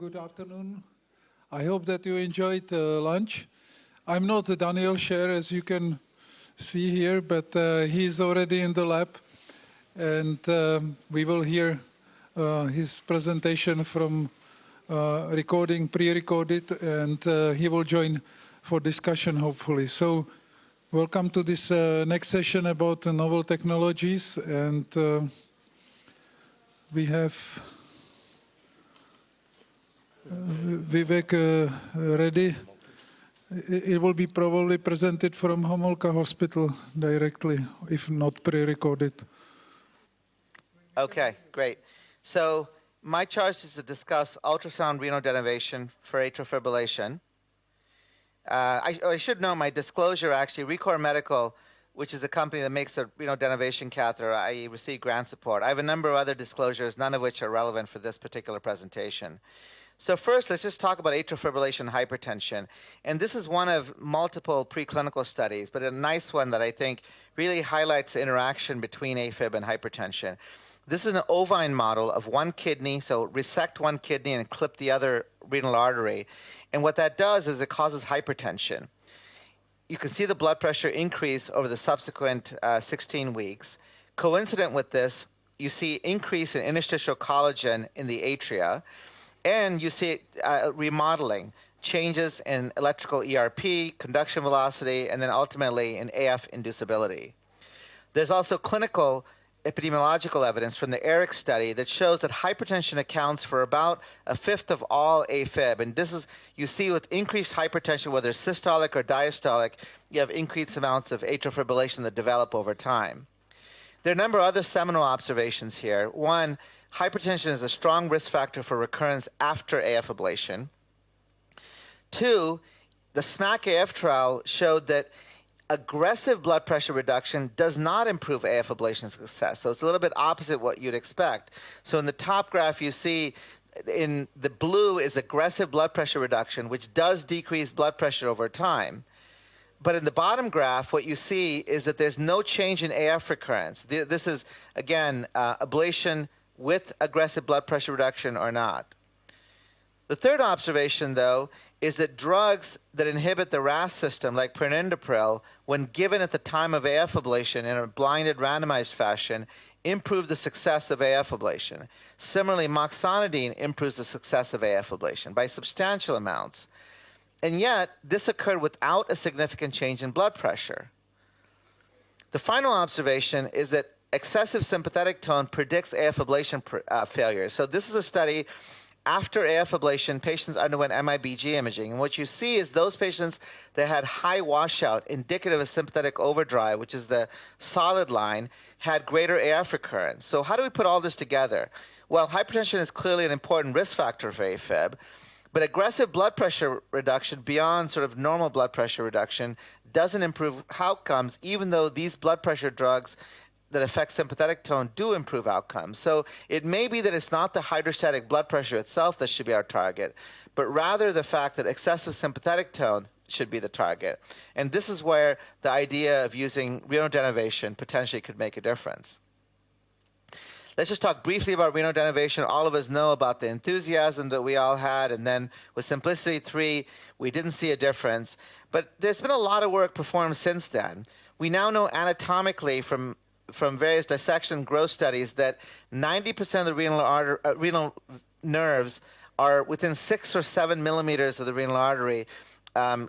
good afternoon. I hope that you enjoyed lunch. I'm not Daniel Scherr, as you can see here, but he's already in the lab. And we will hear his presentation from recording, pre-recorded, and he will join for discussion, hopefully. So welcome to this next session about novel technologies. And we have Vivek Reddy. It will be probably presented from Homolka Hospital directly, if not pre-recorded. Okay, great. So my charge is to discuss ultrasound renal denervation for atrial fibrillation. I should know my disclosure, actually, Recor Medical, which is a company that makes the renal denervation catheter, I received grant support. I have a number of other disclosures, none of which are relevant for this particular presentation. So first, let's just talk about atrial fibrillation and hypertension. And this is one of multiple preclinical studies, but a nice one that I think really highlights the interaction between AFib and hypertension. This is an ovine model of one kidney, so resect one kidney and clip the other renal artery. And what that does is it causes hypertension. You can see the blood pressure increase over the subsequent 16 weeks. Coincident with this, you see increase in interstitial collagen in the atria, and you see remodeling, changes in electrical ERP, conduction velocity, and then ultimately in AF inducibility. There's also clinical epidemiological evidence from the ERIC study that shows that hypertension accounts for about a fifth of all AFib. And this is, you see with increased hypertension, whether systolic or diastolic, you have increased amounts of atrial fibrillation that develop over time. There are a number of other seminal observations here. One, hypertension is a strong risk factor for recurrence after AF ablation. Two, the Smac AF trial showed that aggressive blood pressure reduction does not improve AF ablation success. So it's a little bit opposite what you'd expect. So in the top graph, you see in the blue is aggressive blood pressure reduction, which does decrease blood pressure over time. But in the bottom graph, what you see is that there's no change in AF recurrence. This is, again, ablation with aggressive blood pressure reduction or not. The third observation, though, is that drugs that inhibit the RAS system, like perindopril, when given at the time of AF ablation in a blinded, randomized fashion, improve the success of AF ablation. Similarly, moxonidine improves the success of AF ablation by substantial amounts. And yet, this occurred without a significant change in blood pressure. The final observation is that excessive sympathetic tone predicts AF ablation failure. So this is a study after AF ablation, patients underwent MIBG imaging. And what you see is those patients that had high washout, indicative of sympathetic overdrive, which is the solid line, had greater AF recurrence. So how do we put all this together? Well, hypertension is clearly an important risk factor for AFib, but aggressive blood pressure reduction beyond sort of normal blood pressure reduction doesn't improve outcomes, even though these blood pressure drugs that affect sympathetic tone do improve outcomes. So it may be that it's not the hydrostatic blood pressure itself that should be our target, but rather the fact that excessive sympathetic tone should be the target. And this is where the idea of using renal denervation potentially could make a difference. Let's just talk briefly about renal denervation. All of us know about the enthusiasm that we all had, and then with Simplicity 3, we didn't see a difference. But there's been a lot of work performed since then. We now know anatomically from various dissection growth studies that 90% of the renal nerves are within 6 or 7 millimeters of the renal artery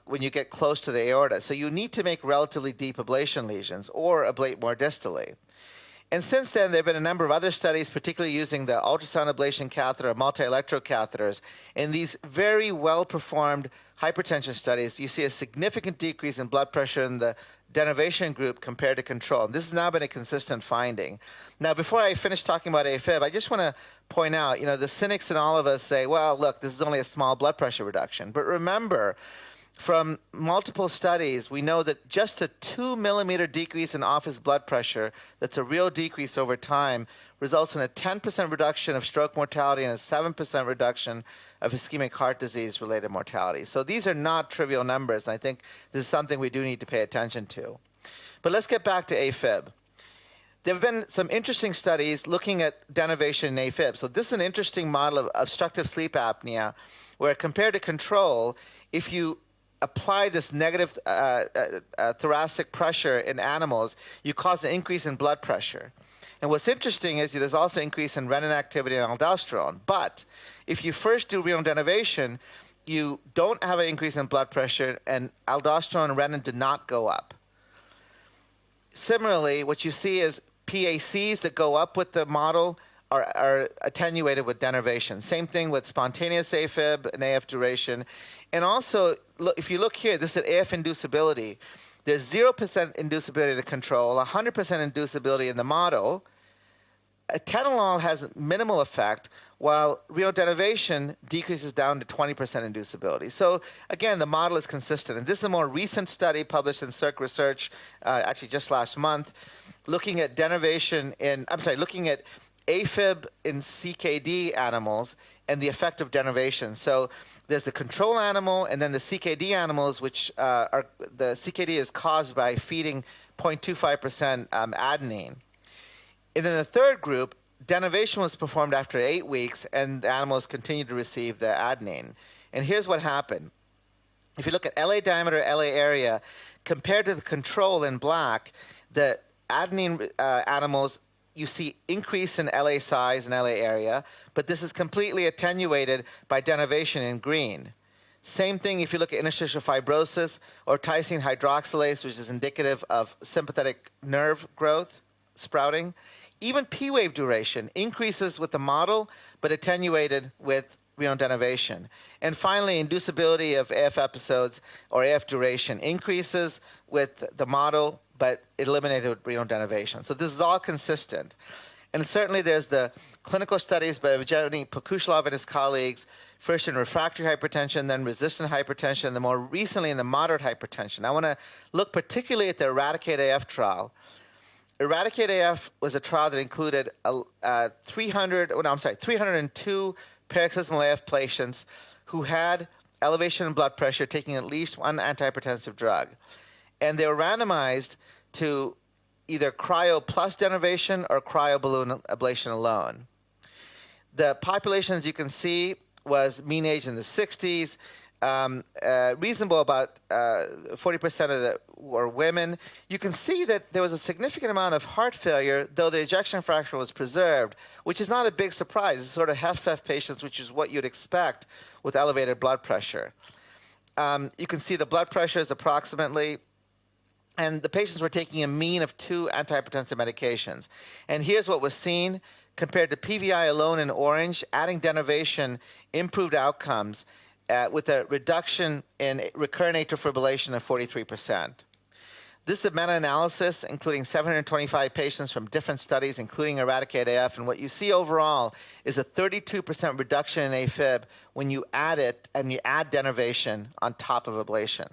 when you get close to the aorta. So you need to make relatively deep ablation lesions or ablate more distally. And since then, there have been a number of other studies, particularly using the ultrasound ablation catheter, multi-electrode catheters. In these very well-performed hypertension studies, you see a significant decrease in blood pressure in the denervation group compared to control. And this has now been a consistent finding. Now, before I finish talking about AFib, I just want to point out, the cynics in all of us say, well, look, this is only a small blood pressure reduction. But remember, from multiple studies, we know that just a 2 millimeter decrease in office blood pressure, that's a real decrease over time, results in a 10% reduction of stroke mortality and a 7% reduction of ischemic heart disease-related mortality. So these are not trivial numbers, and I think this is something we do need to pay attention to. But let's get back to AFib. there have been some interesting studies looking at denovation and AFib. So this is an interesting model of obstructive sleep apnea, where compared to control, if you apply this negative thoracic pressure in animals, you cause an increase in blood pressure. And what's interesting is there's also increase in renin activity and aldosterone. But if you first do renal denovation, you don't have an increase in blood pressure, and aldosterone and renin do not go up. Similarly, what you see is PACs that go up with the model are attenuated with denovation. Same thing with spontaneous AFib and AF duration. And also, if you look here, this is AF inducibility. There's 0% inducibility in the control, 100% inducibility in the model. Atenolol has minimal effect, while renal denovation decreases down to 20% inducibility. So again, the model is consistent. And this is a more recent study published in Scherr Research, actually just last month, looking at looking at AFib in CKD animals and the effect of denovation. So there's the control animal and then the CKD animals, which the CKD is caused by feeding 0.25% adenine. And then the third group, denovation was performed after 8 weeks, and the animals continued to receive the adenine. And here's what happened. If you look at LA diameter, LA area, compared to the control in black, the adenine animals, you see increase in LA size and LA area, but this is completely attenuated by denovation in green. Same thing if you look at interstitial fibrosis or tyrosine hydroxylase, which is indicative of sympathetic nerve growth, sprouting. Even P-wave duration increases with the model, but attenuated with renal denovation. And finally, inducibility of AF episodes or AF duration increases with the model, but eliminated with renal denovation. So this is all consistent. And certainly there's the clinical studies by Evgeny Pokushlov and his colleagues, first in refractory hypertension, then resistant hypertension, and then more recently in the moderate hypertension. I want to look particularly at the Eradicate Af trial. Eradicate AF was a trial that included 302 paroxysmal AF patients who had elevation in blood pressure taking at least one antihypertensive drug. And they were randomized to either cryo plus denovation or cryoballoon ablation alone. The population, as you can see, was mean age in the 60s. Reasonable, about 40% of the were women. You can see that there was a significant amount of heart failure, though the ejection fraction was preserved, which is not a big surprise. It's sort of HFpEF patients, which is what you'd expect with elevated blood pressure. You can see the blood pressure is approximately, and the patients were taking a mean of 2 antihypertensive medications. And here's what was seen. Compared to PVI alone in orange, adding denovation improved outcomes with a reduction in recurrent atrial fibrillation of 43%. This is a meta-analysis including 725 patients from different studies, including Eradicate AF, and what you see overall is a 32% reduction in AFib when you add it and you add denovation on top of ablation.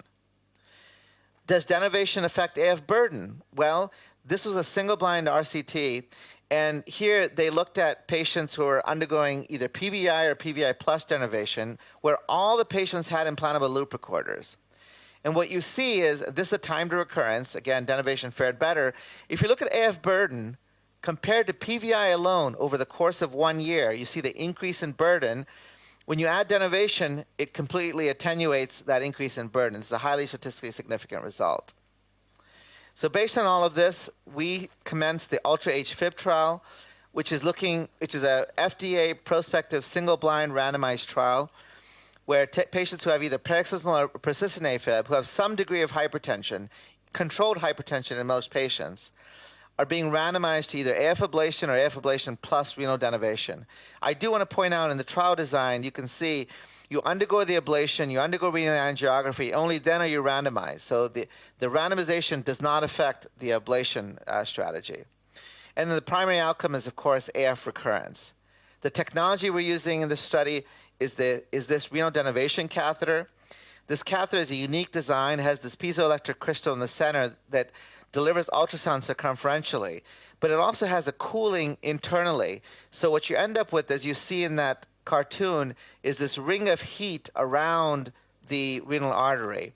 Does denovation affect AF burden? Well, this was a single-blind RCT, and here they looked at patients who were undergoing either PVI or PVI plus denovation, where all the patients had implantable loop recorders. And what you see is, this is a time to recurrence. Again, denovation fared better. If you look at AF burden, compared to PVI alone over the course of 1 year, you see the increase in burden. When you add denovation, it completely attenuates that increase in burden. It's a highly statistically significant result. So based on all of this, we commenced the Ultra-HFib trial, which is a FDA prospective single-blind randomized trial where patients who have either paroxysmal or persistent AFib, who have some degree of hypertension, controlled hypertension in most patients, are being randomized to either AF ablation or AF ablation plus renal denovation. I do want to point out in the trial design, you can see you undergo the ablation, you undergo renal angiography, only then are you randomized. So the randomization does not affect the ablation strategy. And then the primary outcome is, of course, AF recurrence. The technology we're using in this study is this renal denovation catheter. This catheter is a unique design. It has this piezoelectric crystal in the center that delivers ultrasound circumferentially, but it also has a cooling internally. So what you end up with, as you see in that cartoon, is this ring of heat around the renal artery.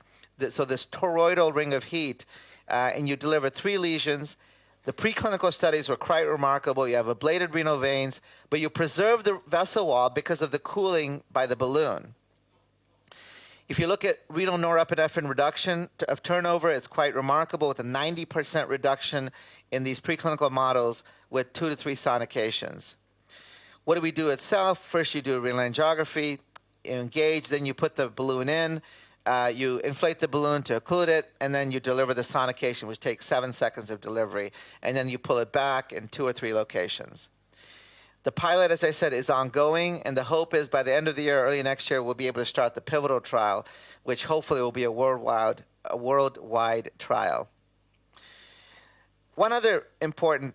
So this toroidal ring of heat, and you deliver 3 lesions. The preclinical studies were quite remarkable. You have ablated renal veins, but you preserve the vessel wall because of the cooling by the balloon. If you look at renal norepinephrine reduction of turnover, it's quite remarkable with a 90% reduction in these preclinical models with 2 to 3 sonications. What do we do itself? First, you do a renal angiography, you engage, then you put the balloon in, you inflate the balloon to occlude it, and then you deliver the sonication, which takes 7 seconds of delivery, and then you pull it back in 2 or 3 locations. The pilot, as I said, is ongoing, and the hope is by the end of the year, early next year, we'll be able to start the pivotal trial, which hopefully will be a worldwide trial. One other important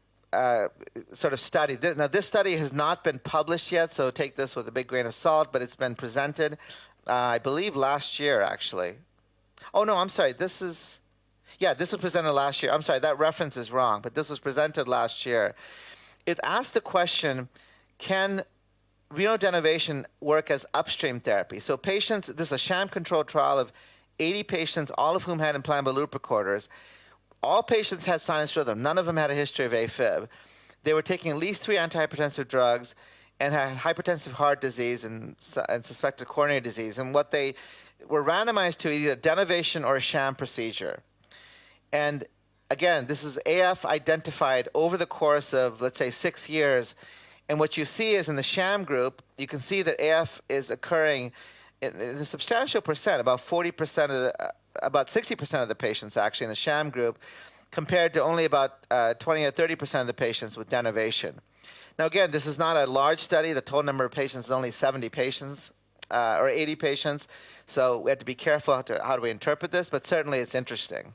sort of study. Now, this study has not been published yet, so take this with a big grain of salt, but it's been presented, I believe, last year, actually. Oh, no, I'm sorry. This was presented last year. I'm sorry, that reference is wrong, but this was presented last year. It asked the question, can renal denervation work as upstream therapy? So patients, this is a sham-controlled trial of 80 patients, all of whom had implantable loop recorders. All patients had sinus rhythm. None of them had a history of AFib. They were taking at least 3 antihypertensive drugs and had hypertensive heart disease and suspected coronary disease. And what they were randomized to either denervation or a sham procedure. And again, this is AF identified over the course of, let's say, 6 years. And what you see is in the sham group, you can see that AF is occurring in a substantial percent, about 40% of the, about 60% of the patients actually in the sham group, compared to only about 20 or 30% of the patients with denervation. Now, again, this is not a large study. The total number of patients is only 70 patients or 80 patients. So we have to be careful how do we interpret this, but certainly it's interesting.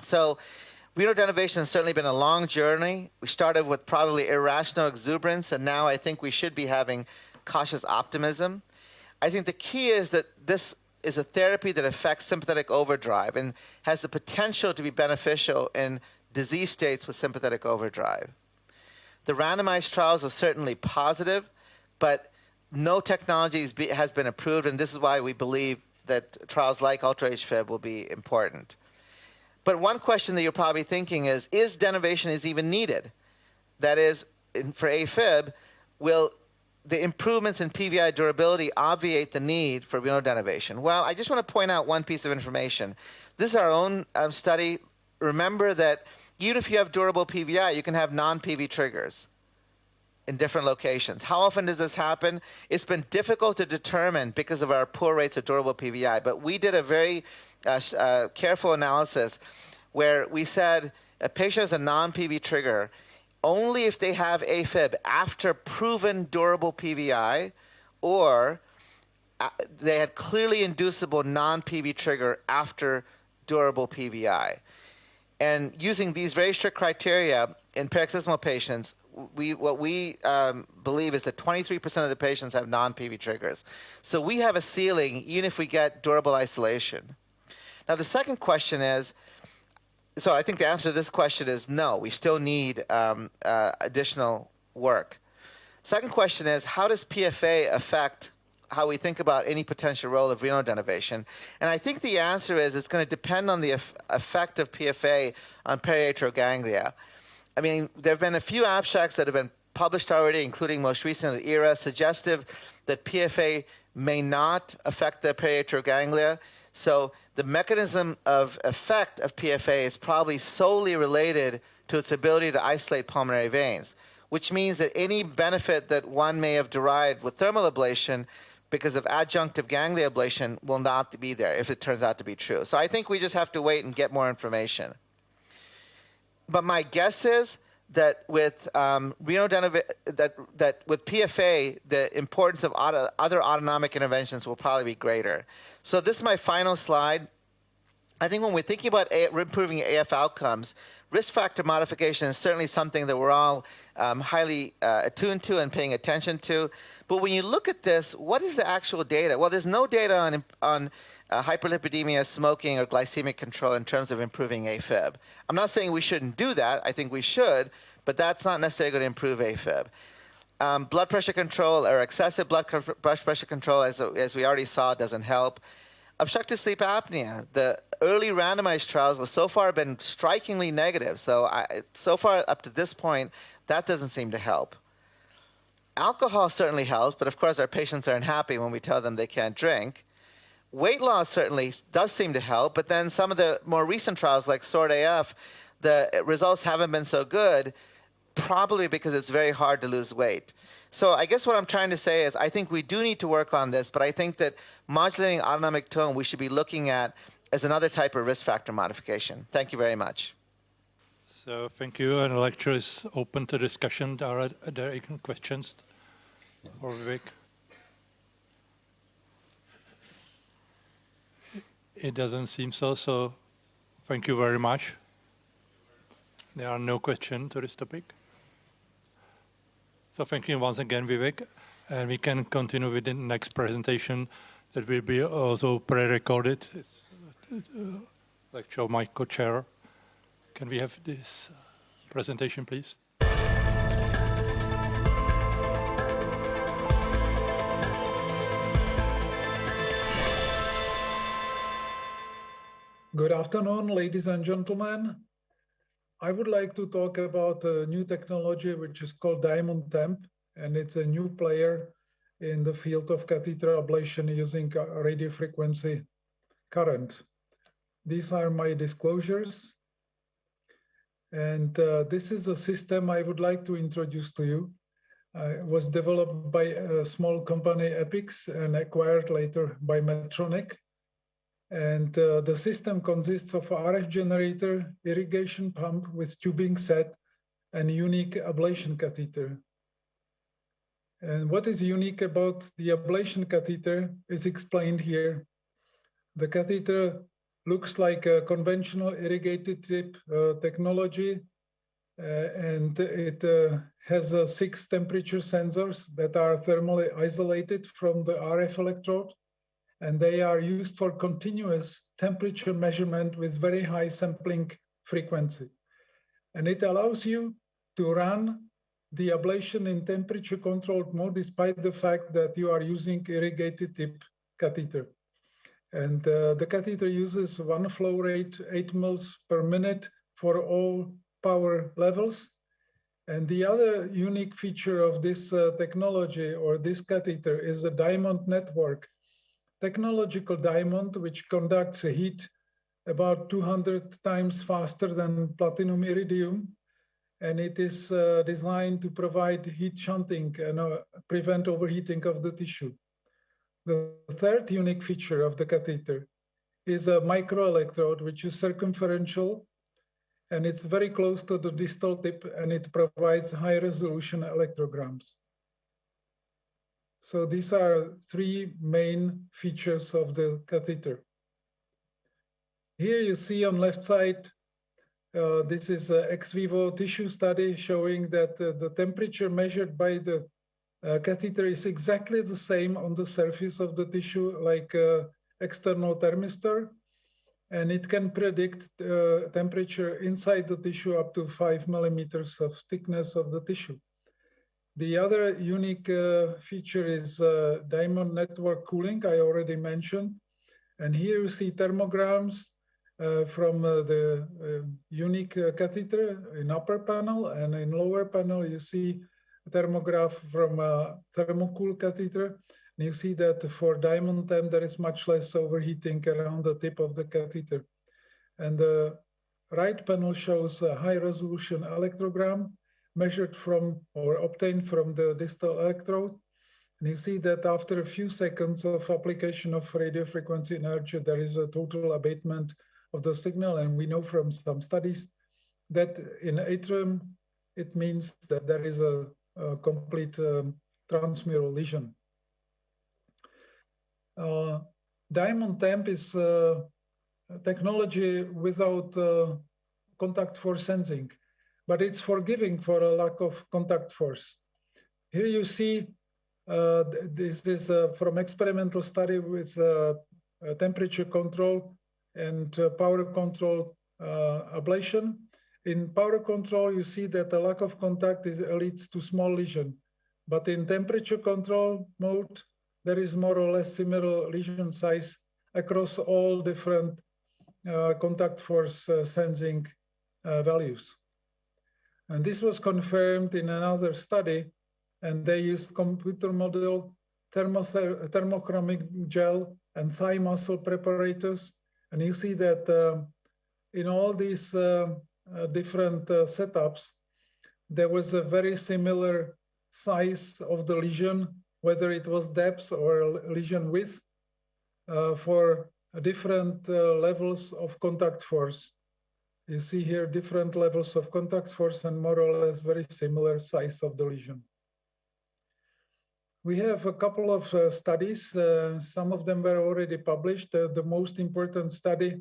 So renal denervation has certainly been a long journey. We started with probably irrational exuberance, and now I think we should be having cautious optimism. I think the key is that this is a therapy that affects sympathetic overdrive and has the potential to be beneficial in disease states with sympathetic overdrive. The randomized trials are certainly positive, but no technology has been approved, and this is why we believe that trials like Ultra-HFib will be important. But one question that you're probably thinking is denervation even needed? That is, for AFib, will the improvements in PVI durability obviate the need for renal denervation? Well, I just want to point out one piece of information. This is our own study. Remember that even if you have durable PVI, you can have non-PV triggers in different locations. How often does this happen? It's been difficult to determine because of our poor rates of durable PVI, but we did a very careful analysis where we said a patient has a non-PV trigger only if they have AFib after proven durable PVI, or they had clearly inducible non-PV trigger after durable PVI. And using these very strict criteria in paroxysmal patients, what we believe is that 23% of the patients have non-PV triggers. So we have a ceiling even if we get durable isolation. Now the second question is, so I think the answer to this question is no, we still need additional work. Second question is, how does PFA affect how we think about any potential role of renal denervation? And I think the answer is it's going to depend on the effect of PFA on periatrial ganglia. I mean, there have been a few abstracts that have been published already, including most recently ERA, suggestive that PFA may not affect the periatrial ganglia. So the mechanism of effect of PFA is probably solely related to its ability to isolate pulmonary veins, which means that any benefit that one may have derived with thermal ablation because of adjunctive ganglia ablation will not be there if it turns out to be true. So I think we just have to wait and get more information. But my guess is that with renal that with PFA, the importance of other autonomic interventions will probably be greater. So this is my final slide. I think when we're thinking about improving AF outcomes, risk factor modification is certainly something that we're all highly attuned to and paying attention to. But when you look at this, what is the actual data? Well, there's no data on hyperlipidemia, smoking, or glycemic control in terms of improving AFib. I'm not saying we shouldn't do that. I think we should, but that's not necessarily going to improve AFib. Blood pressure control or excessive blood pressure control, as we already saw, doesn't help. Obstructive sleep apnea, the early randomized trials have so far been strikingly negative. So far up to this point, that doesn't seem to help. Alcohol certainly helps, but of course our patients are unhappy when we tell them they can't drink. Weight loss certainly does seem to help, but then some of the more recent trials like SORT AF, the results haven't been so good, probably because it's very hard to lose weight. So I guess what I'm trying to say is I think we do need to work on this, but I think that modulating autonomic tone we should be looking at as another type of risk factor modification. Thank you very much. So thank you, and the lecture is open to discussion. Are there any questions for Vivek? It doesn't seem so, so thank you very much. There are no questions to this topic. So thank you once again, Vivek. And we can continue with the next presentation that will be also pre-recorded. It's lecture of my co-chair. Can we have this presentation, please? Good afternoon, ladies and gentlemen. I would like to talk about a new technology which is called Diamond Temp, and it's a new player in the field of catheter ablation using radio frequency current. These are my disclosures. And this is a system I would like to introduce to you. It was developed by a small company, Epix, and acquired later by Medtronic. And the system consists of a RF generator, irrigation pump with tubing set, and unique ablation catheter. And what is unique about the ablation catheter is explained here. The catheter looks like a conventional irrigated tip technology, and it has 6 temperature sensors that are thermally isolated from the RF electrode, and they are used for continuous temperature measurement with very high sampling frequency. And it allows you to run the ablation in temperature-controlled mode despite the fact that you are using irrigated tip catheter. And the catheter uses one flow rate, 8 mils per minute for all power levels. And the other unique feature of this technology or this catheter is the diamond network. Technological diamond, which conducts heat about 200 times faster than platinum iridium. And it is designed to provide heat shunting and prevent overheating of the tissue. The third unique feature of the catheter is a microelectrode, which is circumferential, and it's very close to the distal tip, and it provides high resolution electrograms. So these are 3 main features of the catheter. Here you see on left side, this is an ex vivo tissue study showing that the temperature measured by the catheter is exactly the same on the surface of the tissue like external thermistor, and it can predict temperature inside the tissue up to 5 millimeters of thickness of the tissue. The other unique feature is diamond network cooling, I already mentioned. And here you see thermograms from the unique catheter in upper panel, and in lower panel you see a thermograph from a thermocool catheter. And you see that for Diamond Temp there is much less overheating around the tip of the catheter. And the right panel shows a high resolution electrogram measured from or obtained from the distal electrode. And you see that after a few seconds of application of radio frequency energy, there is a total abatement of the signal. And we know from some studies that in atrium, it means that there is a complete transmural lesion. Diamond Temp is technology without contact force sensing, but it's forgiving for a lack of contact force. Here you see, this is from experimental study with temperature control and power control ablation. In power control, you see that the lack of contact leads to small lesion. But in temperature control mode, there is more or less similar lesion size across all different contact force sensing values. And this was confirmed in another study, and they used computer model, thermochromic gel, and thigh muscle preparators. And you see that in all these different setups, there was a very similar size of the lesion, whether it was depth or lesion width, for different levels of contact force. You see here different levels of contact force and more or less very similar size of the lesion. We have a couple of studies. Some of them were already published. The most important study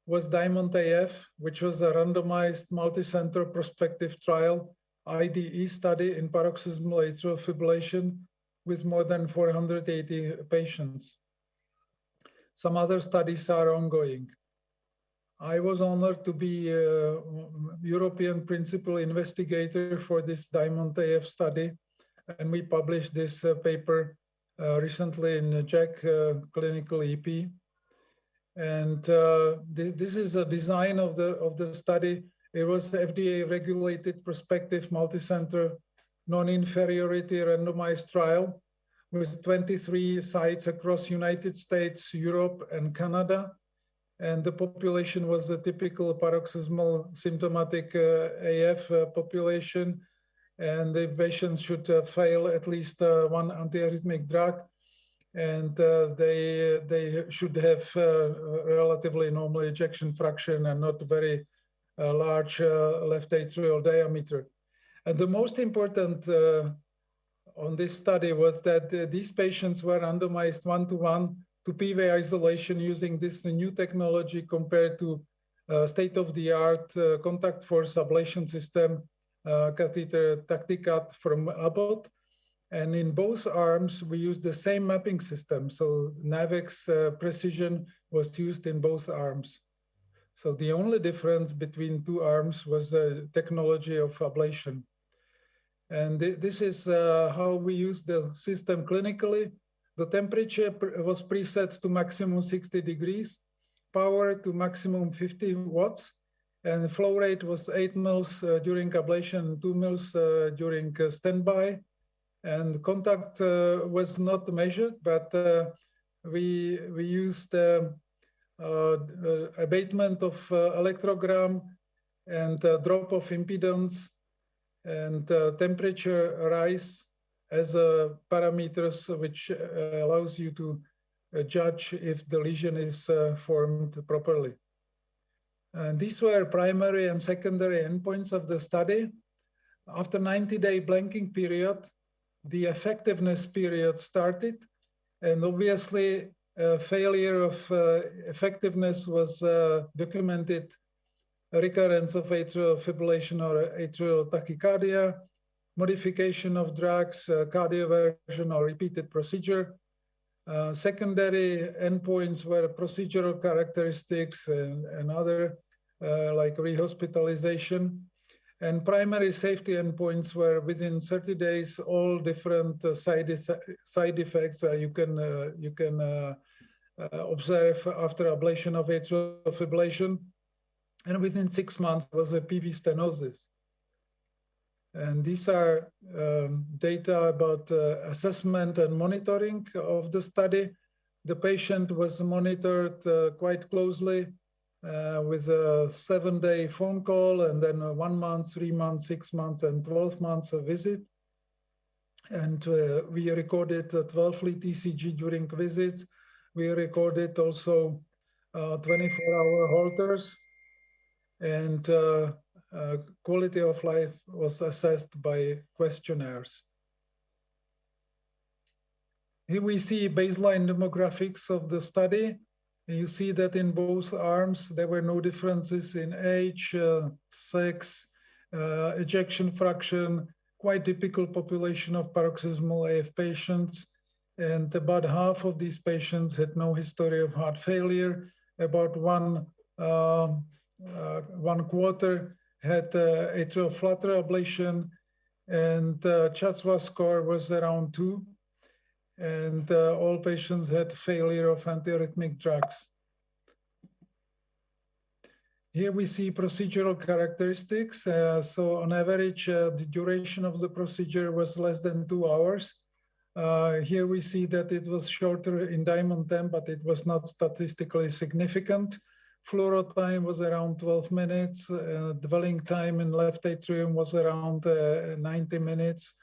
was Diamond AF, which was a randomized multi-center prospective trial, IDE study in paroxysmal atrial fibrillation with more than 480 patients. Some other studies are ongoing. I was honored to be European principal investigator for this Diamond AF study, and we published this paper recently in JACC Clinical EP. And this is a design of the study. It was FDA regulated prospective multicenter non-inferiority randomized trial with 23 sites across United States, Europe, and Canada. And the population was a typical paroxysmal symptomatic AF population. And the patients should fail at least one antiarrhythmic drug. And they should have relatively normal ejection fraction and not very large left atrial diameter. And the most important on this study was that these patients were randomized 1-to-1 to PV isolation using this new technology compared to state-of-the-art contact force ablation system, catheter Tacticat from Abbott. And in both arms, we used the same mapping system. So NAVEX precision was used in both arms. So the only difference between two arms was the technology of ablation. And this is how we use the system clinically. The temperature was preset to maximum 60 degrees, power to maximum 50 watts, and the flow rate was 8 mils during ablation, 2 mils during standby. And contact was not measured, but we used abatement of electrogram and drop of impedance and temperature rise as parameters which allows you to judge if the lesion is formed properly. And these were primary and secondary endpoints of the study. After 90-day blanking period, the effectiveness period started, and obviously failure of effectiveness was documented, recurrence of atrial fibrillation or atrial tachycardia, modification of drugs, cardioversion or repeated procedure. Secondary endpoints were procedural characteristics and other like rehospitalization. And primary safety endpoints were within 30 days, all different side effects you can observe after ablation of atrial fibrillation. And within 6 months was a PV stenosis. And these are data about assessment and monitoring of the study. The patient was monitored quite closely with a 7-day phone call and then a 1 month, 3 months, 6 months, and 12 months of visit. And we recorded 12-lead ECG during visits. We recorded also 24-hour holters, and quality of life was assessed by questionnaires. Here we see baseline demographics of the study. You see that in both arms, there were no differences in age, sex, ejection fraction, quite typical population of paroxysmal AF patients. And about half of these patients had no history of heart failure. About one quarter had atrial flutter ablation, and Chatzwa score was around 2. And all patients had failure of antiarrhythmic drugs. Here we see procedural characteristics. So on average, the duration of the procedure was less than 2 hours. Here we see that it was shorter in diamond temp, but it was not statistically significant. Fluoro time was around 12 minutes. Dwelling time in left atrium was around 90 minutes.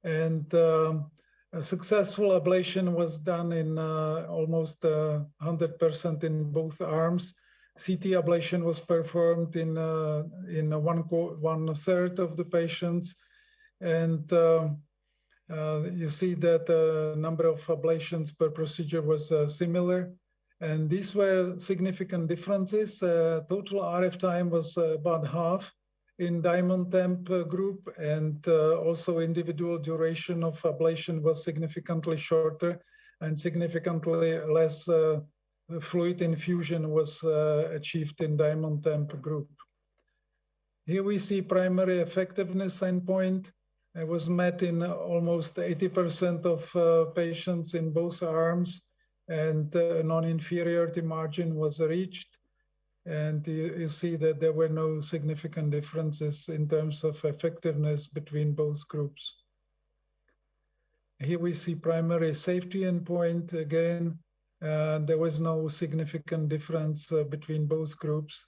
And a successful ablation was done in almost 100% in both arms. CT ablation was performed in one third of the patients. And you see that the number of ablations per procedure was similar. And these were significant differences. Total RF time was about half in diamond temp group, and also individual duration of ablation was significantly shorter, and significantly less fluid infusion was achieved in diamond temp group. Here we see primary effectiveness endpoint. It was met in almost 80% of patients in both arms, and non-inferiority margin was reached. And you see that there were no significant differences in terms of effectiveness between both groups. Here we see primary safety endpoint. Again, there was no significant difference between both groups.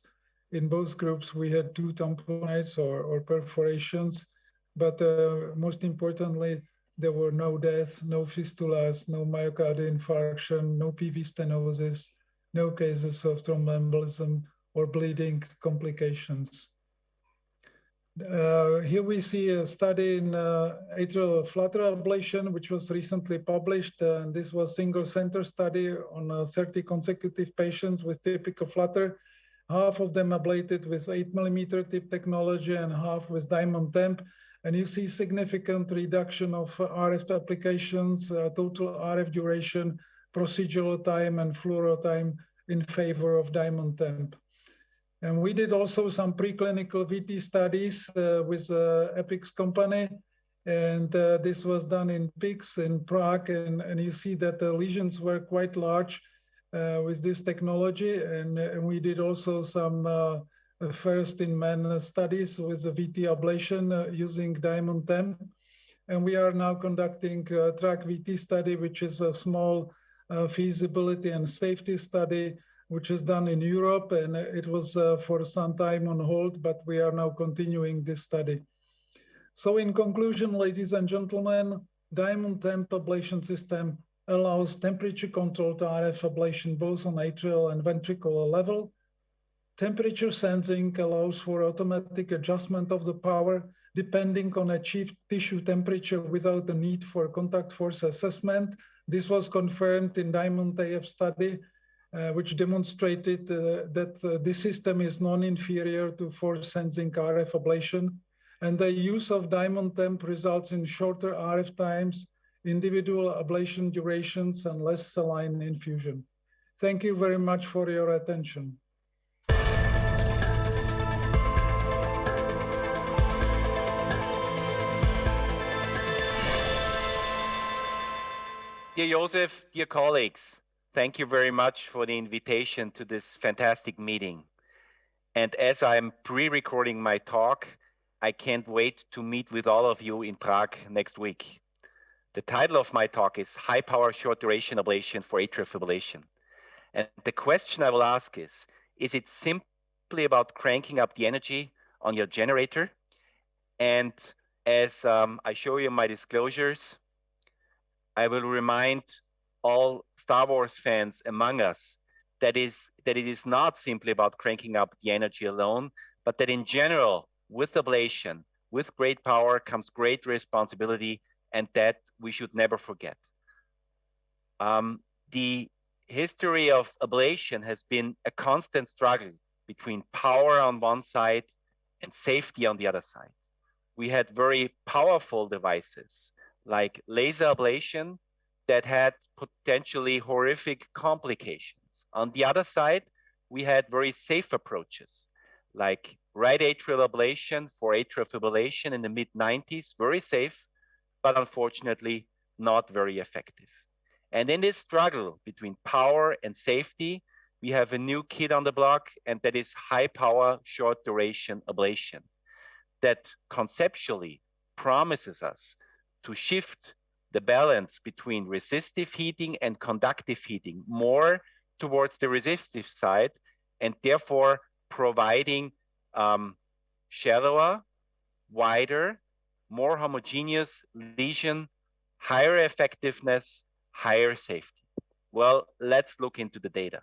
In both groups, we had 2 tamponades or perforations, but most importantly, there were no deaths, no fistulas, no myocardial infarction, no PV stenosis, no cases of thromboembolism or bleeding complications. Here we see a study in atrial flutter ablation, which was recently published. This was single center study on 30 consecutive patients with typical flutter. Half of them ablated with 8 millimeter tip technology and half with diamond temp. And you see significant reduction of RF applications, total RF duration, procedural time, and fluoro time in favor of diamond temp. And we did also some preclinical VT studies with Epix company. And this was done in pigs in Prague. And you see that the lesions were quite large with this technology. And we did also some first-in-man studies with the VT ablation using diamond temp. And we are now conducting a track VT study, which is a small feasibility and safety study, which is done in Europe. And it was for some time on hold, but we are now continuing this study. So in conclusion, ladies and gentlemen, diamond temp ablation system allows temperature-controlled RF ablation both on atrial and ventricular level. Temperature sensing allows for automatic adjustment of the power depending on achieved tissue temperature without the need for contact force assessment. This was confirmed in Diamond AF study, which demonstrated that this system is non-inferior to force sensing RF ablation. And the use of diamond temp results in shorter RF times, individual ablation durations, and less saline infusion. Thank you very much for your attention. Dear Josef, dear colleagues, thank you very much for the invitation to this fantastic meeting. And as I'm pre-recording my talk, I can't wait to meet with all of you in Prague next week. The title of my talk is High Power Short Duration Ablation for Atrial Fibrillation. And the question I will ask is it simply about cranking up the energy on your generator? And as I show you my disclosures, I will remind all Star Wars fans among us that it is not simply about cranking up the energy alone, but that in general, with ablation, with great power comes great responsibility, and that we should never forget. The history of ablation has been a constant struggle between power on one side and safety on the other side. We had very powerful devices like laser ablation that had potentially horrific complications. On the other side, we had very safe approaches like right atrial ablation for atrial fibrillation in the mid-90s, very safe, but unfortunately not very effective. And in this struggle between power and safety, we have a new kid on the block, and that is high power, short duration ablation that conceptually promises us to shift the balance between resistive heating and conductive heating more towards the resistive side, and therefore providing shallower, wider, more homogeneous lesion, higher effectiveness, higher safety. Well, let's look into the data.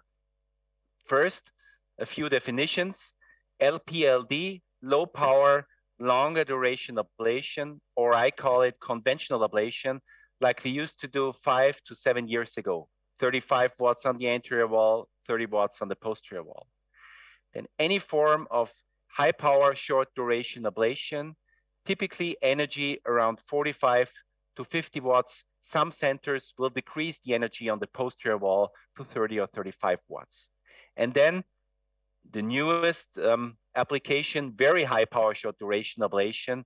First, a few definitions. LPLD, low power, longer duration ablation, or I call it conventional ablation, like we used to do 5 to 7 years ago. 35 watts on the anterior wall, 30 watts on the posterior wall. Then any form of high power, short duration ablation, typically energy around 45 to 50 watts. Some centers will decrease the energy on the posterior wall to 30 or 35 watts. And then the newest application, very high power short duration ablation,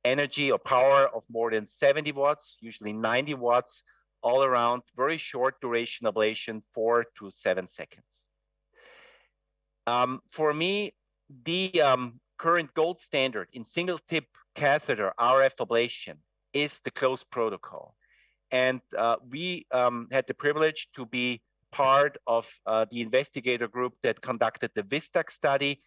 energy or power of more than 70 watts, usually 90 watts, all around, very short duration ablation, 4 to 7 seconds. For me, the current gold standard in single tip catheter RF ablation is the closed protocol. And we had the privilege to be part of the investigator group that conducted the VISTAC study,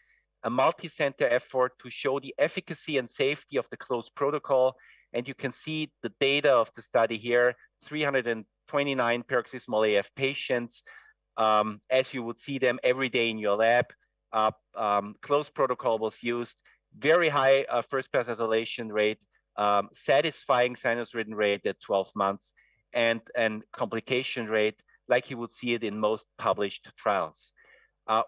a multi-center effort to show the efficacy and safety of the closed protocol. And you can see the data of the study here, 329 paroxysmal AF patients, as you would see them every day in your lab. Closed protocol was used, very high first pass isolation rate, satisfying sinus rhythm rate at 12 months, and complication rate like you would see it in most published trials.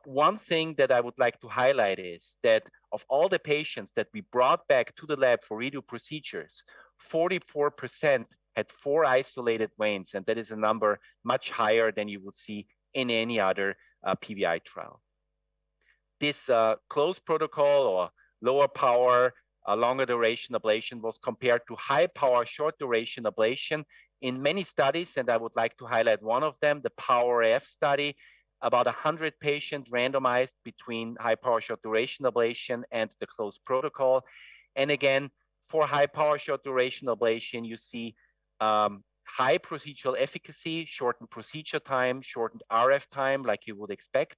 One thing that I would like to highlight is that of all the patients that we brought back to the lab for redo procedures, 44% had 4 isolated veins, and that is a number much higher than you would see in any other PVI trial. This closed protocol or lower power, longer duration ablation was compared to high power, short duration ablation in many studies, and I would like to highlight one of them, the POWER-AF study, about 100 patients randomized between high power, short duration ablation and the closed protocol. And again, for high power, short duration ablation, you see high procedural efficacy, shortened procedure time, shortened RF time, like you would expect.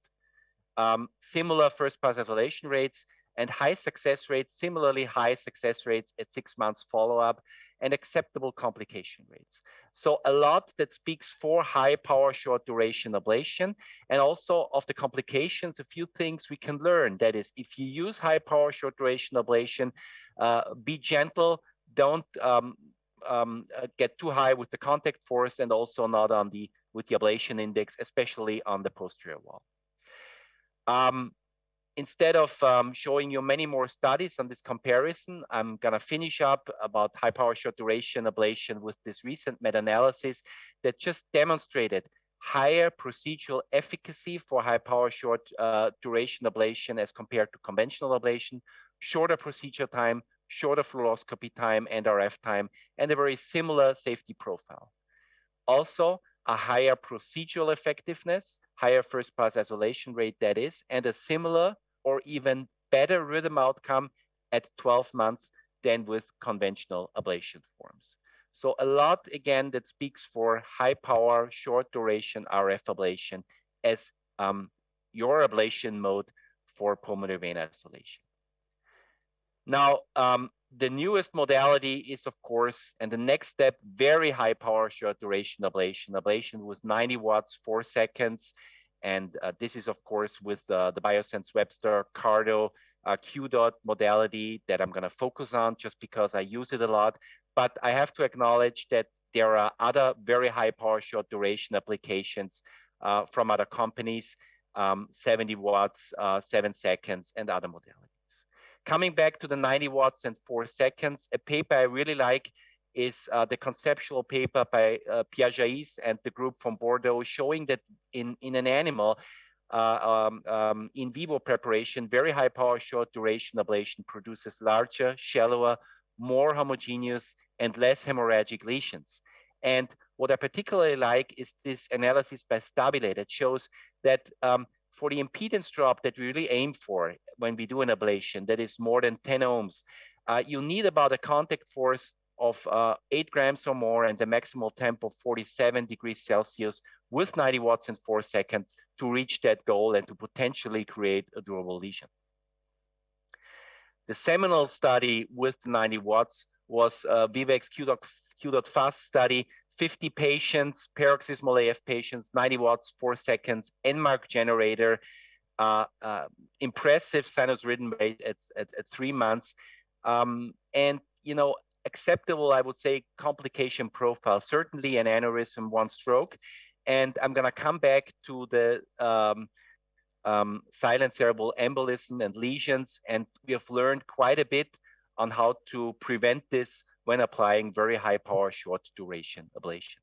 Similar first pass isolation rates, and high success rates, similarly high success rates at 6 months follow-up, and acceptable complication rates. So a lot that speaks for high power short duration ablation, and also of the complications, a few things we can learn. That is, if you use high power short duration ablation, be gentle, don't get too high with the contact force, and also not on with the ablation index, especially on the posterior wall. Instead of showing you many more studies on this comparison, I'm going to finish up about high power short duration ablation with this recent meta-analysis that just demonstrated higher procedural efficacy for high power short duration ablation as compared to conventional ablation, shorter procedure time, shorter fluoroscopy time and RF time, and a very similar safety profile. Also, a higher procedural effectiveness, higher first pass isolation rate, that is, and a similar or even better rhythm outcome at 12 months than with conventional ablation forms. So a lot, again, that speaks for high power, short duration RF ablation as your ablation mode for pulmonary vein isolation. Now, the newest modality is, of course, and the next step, very high power short duration ablation with 90 watts, 4 seconds. And this is, of course, with the Biosense Webster Carlo Q-dot modality that I'm going to focus on just because I use it a lot. But I have to acknowledge that there are other very high power short duration applications from other companies, 70 watts, 7 seconds, and other modalities. Coming back to the 90 watts and 4 seconds, a paper I really like is the conceptual paper by Piaget and the group from Bordeaux, showing that in an animal, in vivo preparation, very high power short duration ablation produces larger, shallower, more homogeneous, and less hemorrhagic lesions. And what I particularly like is this analysis by Stabile that shows that for the impedance drop that we really aim for when we do an ablation, that is more than 10 ohms, you need about a contact force of 8 grams or more and the maximal temp of 47 degrees Celsius with 90 watts in 4 seconds to reach that goal and to potentially create a durable lesion. The seminal study with 90 watts was Vivek's Q.fast study, 50 patients, paroxysmal AF patients, 90 watts, 4 seconds, NMARC generator, impressive sinus rhythm rate at 3 months. And, you know, acceptable, I would say, complication profile, certainly an aneurysm, 1 stroke. And I'm going to come back to the silent cerebral embolism and lesions. And we have learned quite a bit on how to prevent this when applying very high power, short duration ablation.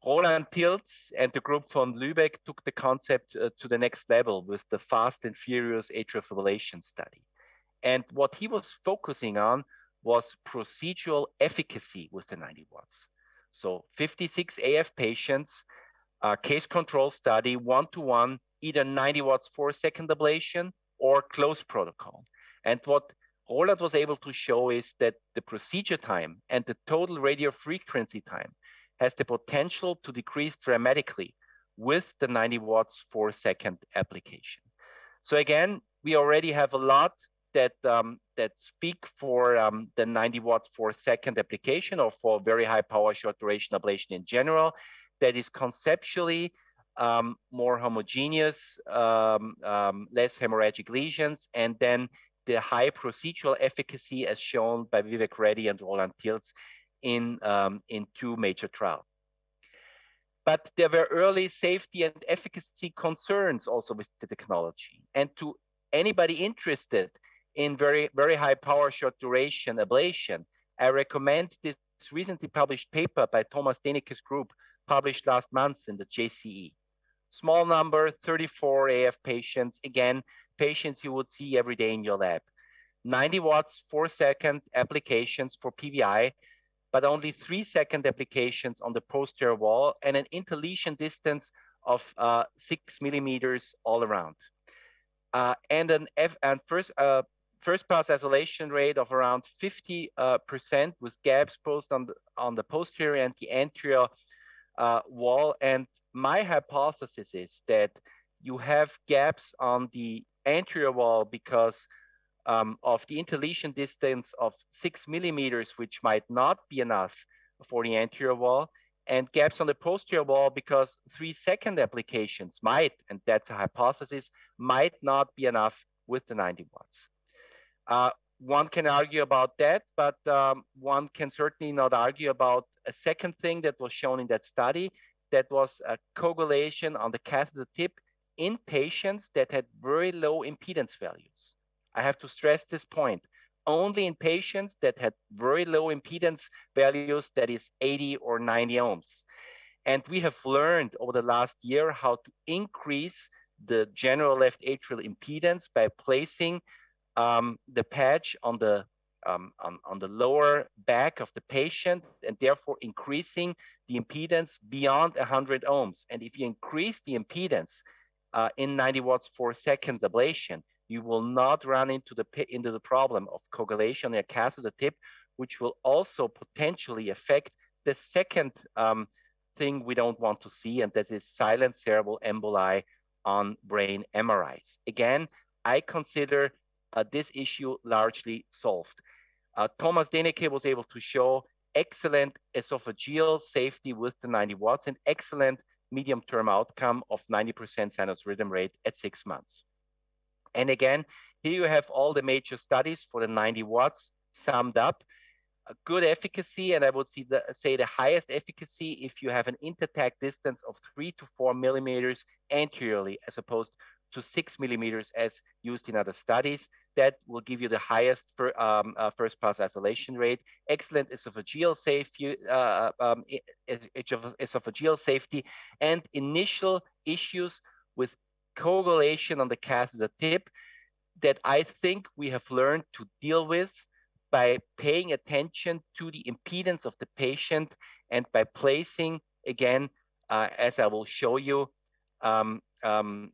Roland Tilz and the group from Lübeck took the concept to the next level with the fast and furious atrial fibrillation study. And what he was focusing on was procedural efficacy with the 90 watts. So 56 AF patients, case control study, 1-to-1, either 90 watts 4-second ablation or closed protocol. And what Roland was able to show is that the procedure time and the total radio frequency time has the potential to decrease dramatically with the 90 watts 4-second application. So again, we already have a lot that speak for the 90 watts 4-second application or for very high power short duration ablation in general, that is conceptually more homogeneous, less hemorrhagic lesions, and then the high procedural efficacy as shown by Vivek Reddy and Roland Tilz in 2 major trials. But there were early safety and efficacy concerns also with the technology. And to anybody interested in very, very high power short duration ablation, I recommend this recently published paper by Thomas Deneke's group published last month in the JCE. Small number, 34 AF patients, again, patients you would see every day in your lab. 90 watts 4-second applications for PVI, but only 3-second applications on the posterior wall and an interlesion distance of 6 millimeters all around. And an first pass isolation rate of around 50% with gaps both on the posterior and the anterior wall. And my hypothesis is that you have gaps on the anterior wall because of the interlesion distance of 6 millimeters, which might not be enough for the anterior wall, and gaps on the posterior wall because 3-second applications might, and that's a hypothesis, might not be enough with the 90 watts. One can argue about that, but one can certainly not argue about a second thing that was shown in that study, that was a coagulation on the catheter tip in patients that had very low impedance values. I have to stress this point. Only in patients that had very low impedance values, that is 80 or 90 ohms. And we have learned over the last year how to increase the general left atrial impedance by placing the patch on the lower back of the patient and therefore increasing the impedance beyond 100 ohms. And if you increase the impedance in 90 watts 4-second ablation, you will not run into the problem of coagulation in a catheter tip, which will also potentially affect the second thing we don't want to see, and that is silent cerebral emboli on brain MRIs. Again, I consider this issue largely solved. Thomas Deneke was able to show excellent esophageal safety with the 90 watts and excellent medium-term outcome of 90% sinus rhythm rate at 6 months. And again, here you have all the major studies for the 90 watts summed up. A good efficacy, and I would say the highest efficacy if you have an intertact distance of 3 to 4 millimeters anteriorly, as opposed to 6 millimeters as used in other studies. That will give you the highest first pass isolation rate, excellent esophageal safety, and initial issues with coagulation on the catheter tip that I think we have learned to deal with by paying attention to the impedance of the patient and by placing, again, as I will show you, patch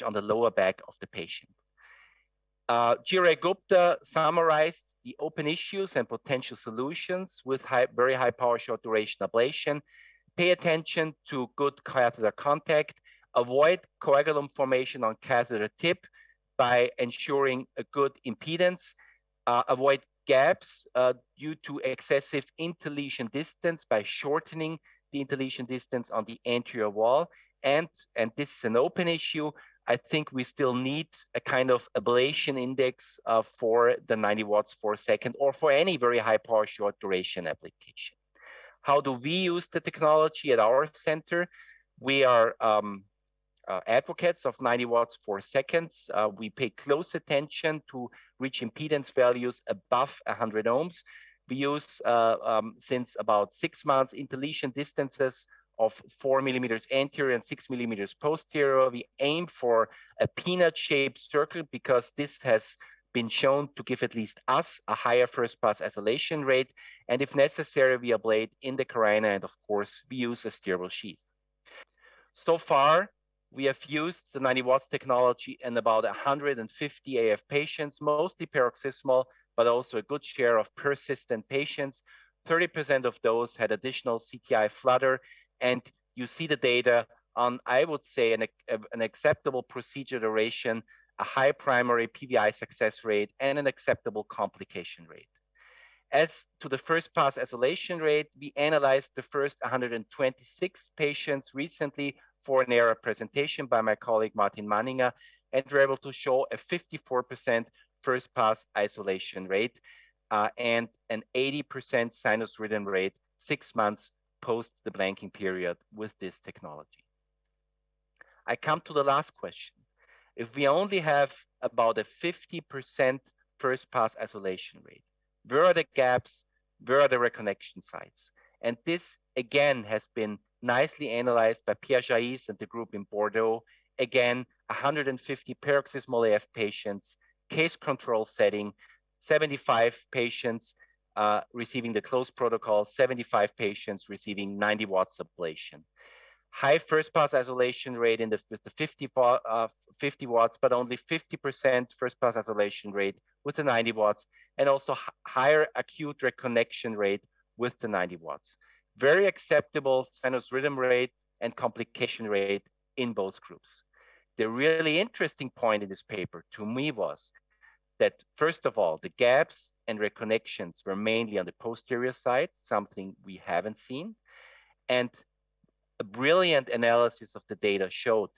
on the lower back of the patient. Jiray Gupta summarized the open issues and potential solutions with very high power short duration ablation. Pay attention to good catheter contact, avoid coagulum formation on catheter tip by ensuring a good impedance, avoid gaps due to excessive interlesion distance by shortening the interlesion distance on the anterior wall. And this is an open issue. I think we still need a kind of ablation index for the 90 watts per second or for any very high power short duration application. How do we use the technology at our center? We are advocates of 90 watts per second. We pay close attention to reach impedance values above 100 ohms. We use, since about 6 months, interlesion distances of 4 millimeters anterior and 6 millimeters posterior. We aim for a peanut-shaped circle because this has been shown to give at least us a higher first-pass isolation rate. And if necessary, we ablate in the carina, and of course, we use a steerable sheath. So far, we have used the 90 watts technology in about 150 AF patients, mostly paroxysmal, but also a good share of persistent patients. 30% of those had additional CTI flutter, and you see the data on, I would say, an acceptable procedure duration, a high primary PVI success rate, and an acceptable complication rate. As to the first pass isolation rate, we analyzed the first 126 patients recently for an ERA presentation by my colleague Martin Manninger, and we're able to show a 54% first pass isolation rate and an 80% sinus rhythm rate 6 months post the blanking period with this technology. I come to the last question. If we only have about a 50% first pass isolation rate, where are the gaps? Where are the reconnection sites? And this again has been nicely analyzed by Pierre Jaïs and the group in Bordeaux. Again, 150 paroxysmal AF patients, case control setting, 75 patients receiving the closed protocol, 75 patients receiving 90 watts ablation. High first pass isolation rate with the 50 watts, but only 50% first pass isolation rate with the 90 watts, and also higher acute reconnection rate with the 90 watts. Very acceptable sinus rhythm rate and complication rate in both groups. The really interesting point in this paper to me was that, first of all, the gaps and reconnections were mainly on the posterior side, something we haven't seen. And a brilliant analysis of the data showed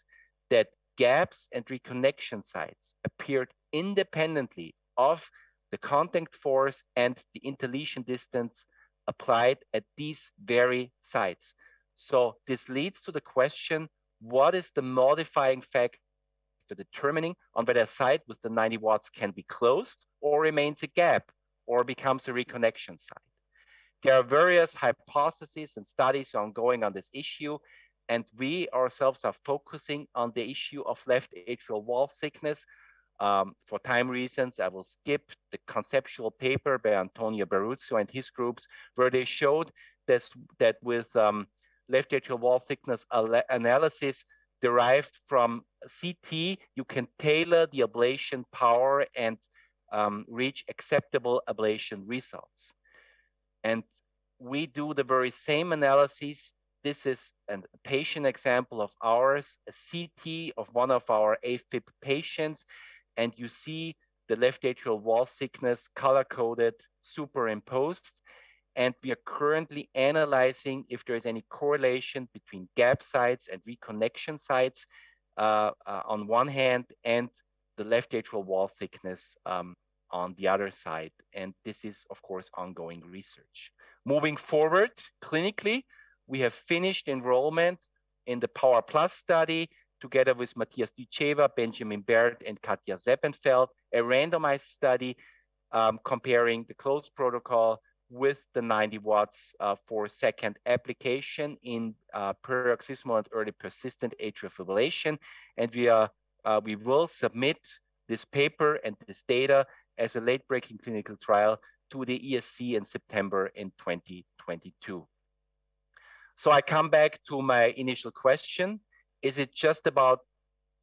that gaps and reconnection sites appeared independently of the contact force and the interlesion distance applied at these very sites. So this leads to the question, what is the modifying factor determining on whether a site with the 90 watts can be closed or remains a gap or becomes a reconnection site? There are various hypotheses and studies ongoing on this issue, and we ourselves are focusing on the issue of left atrial wall thickness. For time reasons, I will skip the conceptual paper by Antonio Baruzzo and his groups, where they showed this, that with left atrial wall thickness analysis derived from CT, you can tailor the ablation power and reach acceptable ablation results. And we do the very same analysis. This is a patient example of ours, a CT of one of our AFib patients. And you see the left atrial wall thickness color-coded, superimposed. And we are currently analyzing if there is any correlation between gap sites and reconnection sites on one hand, and the left atrial wall thickness on the other side. And this is, of course, ongoing research. Moving forward, clinically, we have finished enrollment in the Power Plus study together with Matthias Ducheva, Benjamin Baird, and Katja Zeppenfeld, a randomized study comparing the closed protocol with the 90 watts per second application in paroxysmal and early persistent atrial fibrillation. And we will submit this paper and this data as a late-breaking clinical trial to the ESC in September in 2022. So I come back to my initial question. Is it just about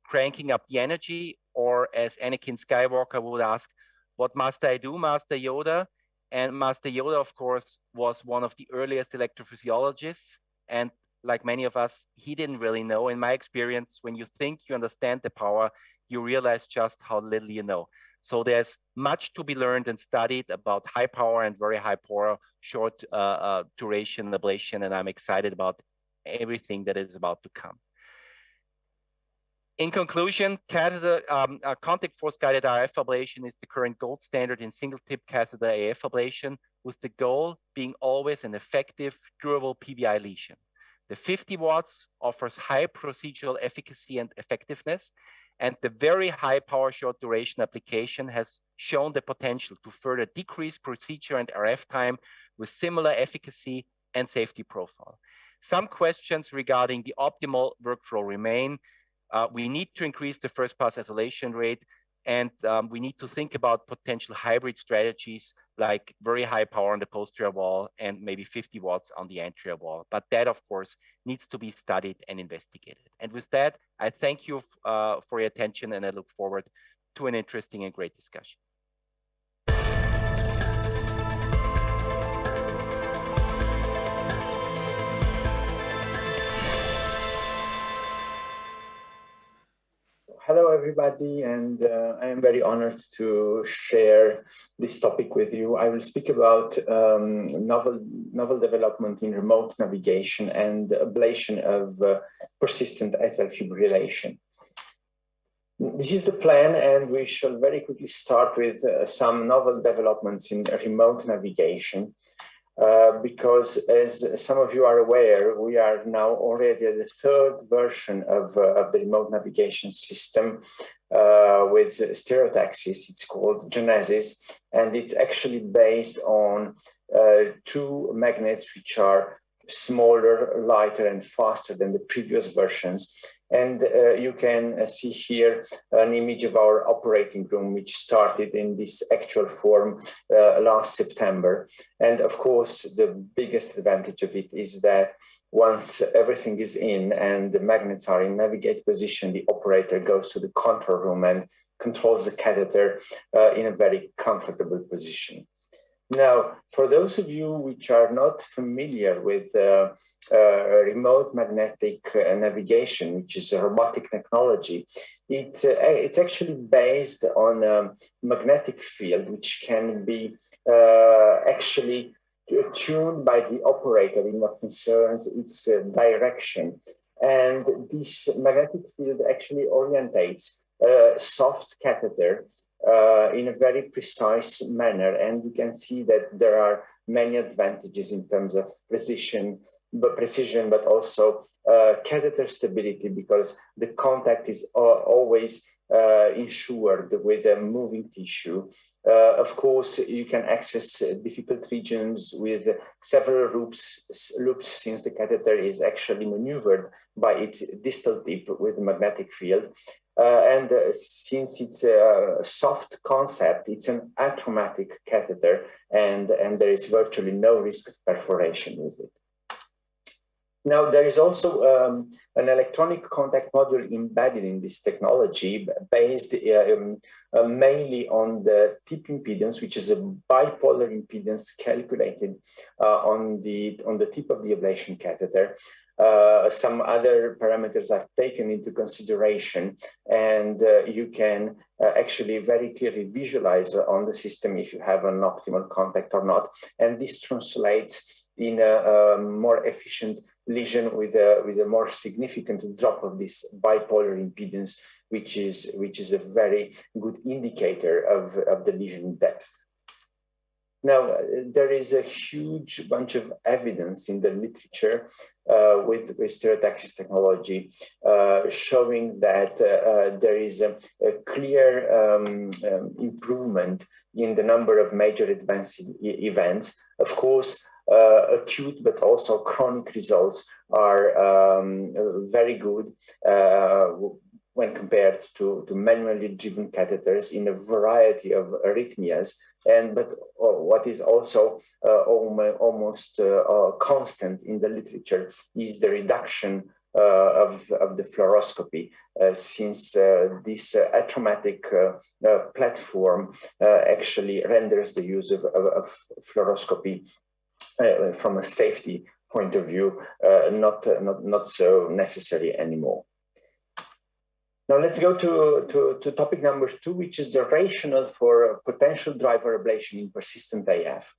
cranking up the energy, or as Anakin Skywalker would ask, what must I do, Master Yoda? And Master Yoda, of course, was one of the earliest electrophysiologists. And like many of us, he didn't really know. In my experience, when you think you understand the power, you realize just how little you know. So there's much to be learned and studied about high power and very high power, short duration ablation, and I'm excited about everything that is about to come. In conclusion, catheter, contact force guided RF ablation is the current gold standard in single tip catheter AF ablation, with the goal being always an effective, durable PVI lesion. The 50 watts offers high procedural efficacy and effectiveness, and the very high power short duration application has shown the potential to further decrease procedure and RF time with similar efficacy and safety profile. Some questions regarding the optimal workflow remain. We need to increase the first pass isolation rate, and we need to think about potential hybrid strategies like very high power on the posterior wall and maybe 50 watts on the anterior wall. But that, of course, needs to be studied and investigated. And with that, I thank you for your attention, and I look forward to an interesting and great discussion. Hello, everybody, and I am very honored to share this topic with you. I will speak about novel development in remote navigation and ablation of persistent atrial fibrillation. This is the plan, and we shall very quickly start with some novel developments in remote navigation. Because as some of you are aware, we are now already at the third version of the remote navigation system with stereotaxis. It's called Genesis, and it's actually based on two magnets which are smaller, lighter, and faster than the previous versions. And you can see here an image of our operating room, which started in this actual form last September. And of course, the biggest advantage of it is that once everything is in and the magnets are in navigate position, the operator goes to the control room and controls the catheter in a very comfortable position. Now, for those of you which are not familiar with remote magnetic navigation, which is a robotic technology, it's actually based on a magnetic field which can be actually tuned by the operator in what concerns its direction. And this magnetic field actually orientates a soft catheter in a very precise manner. And you can see that there are many advantages in terms of precision, but also catheter stability, because the contact is always ensured with a moving tissue. Of course, you can access difficult regions with several loops, since the catheter is actually maneuvered by its distal tip with a magnetic field. And since it's a soft concept, it's an atraumatic catheter, and there is virtually no risk of perforation with it. Now, there is also an electronic contact module embedded in this technology based mainly on the tip impedance, which is a bipolar impedance calculated on the tip of the ablation catheter. Some other parameters are taken into consideration, and you can actually very clearly visualize on the system if you have an optimal contact or not. And this translates in a more efficient lesion with a more significant drop of this bipolar impedance, which is a very good indicator of the lesion depth. Now, there is a huge bunch of evidence in the literature with stereotaxis technology showing that there is a clear improvement in the number of major advanced events. Of course, acute but also chronic results are very good when compared to manually driven catheters in a variety of arrhythmias. But what is also almost constant in the literature is the reduction of the fluoroscopy, since this atraumatic platform actually renders the use of fluoroscopy from a safety point of view not so necessary anymore. Now let's go to topic number 2, which is the rationale for potential driver ablation in persistent AF.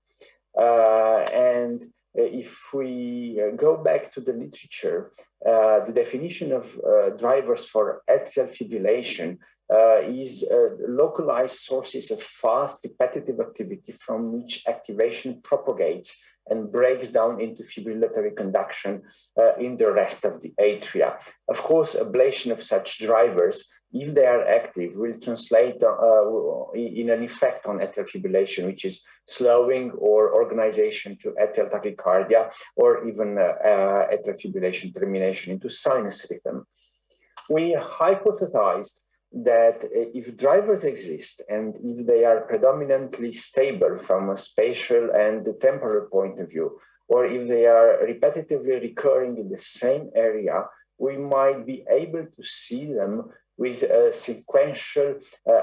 If we go back to the literature, the definition of drivers for atrial fibrillation is localized sources of fast repetitive activity from which activation propagates and breaks down into fibrillatory conduction in the rest of the atria. Of course, ablation of such drivers, if they are active, will translate in an effect on atrial fibrillation, which is slowing or organization to atrial tachycardia, or even atrial fibrillation termination into sinus rhythm. We hypothesized that if drivers exist and if they are predominantly stable from a spatial and temporal point of view, or if they are repetitively recurring in the same area, we might be able to see them with a sequential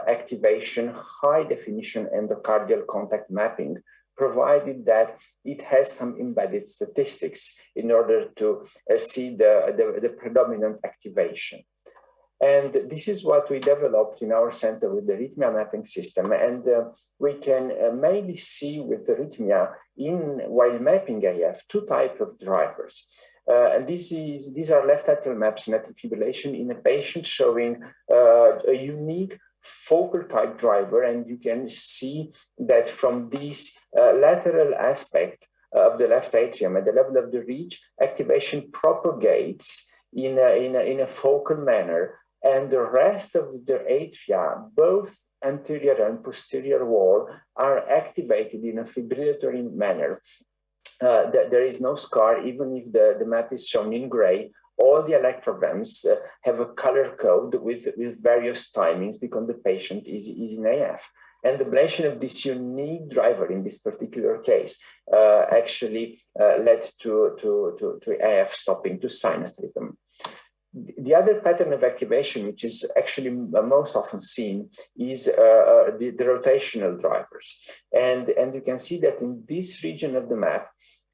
activation, high definition endocardial contact mapping, provided that it has some embedded statistics in order to see the predominant activation. And this is what we developed in our center with the arrhythmia mapping system. And we can mainly see with arrhythmia while mapping AF, 2 types of drivers. And these are left atrial maps in atrial fibrillation in a patient showing a unique focal type driver. And you can see that from this lateral aspect of the left atrium at the level of the reach, activation propagates in a focal manner. And the rest of the atria, both anterior and posterior wall, are activated in a fibrillatory manner. There is no scar, even if the map is shown in gray. All the electrograms have a color code with various timings because the patient is in AF. And the ablation of this unique driver in this particular case actually led to AF stopping, to sinus rhythm. The other pattern of activation, which is actually most often seen, is the rotational drivers. And you can see that in this region of the map,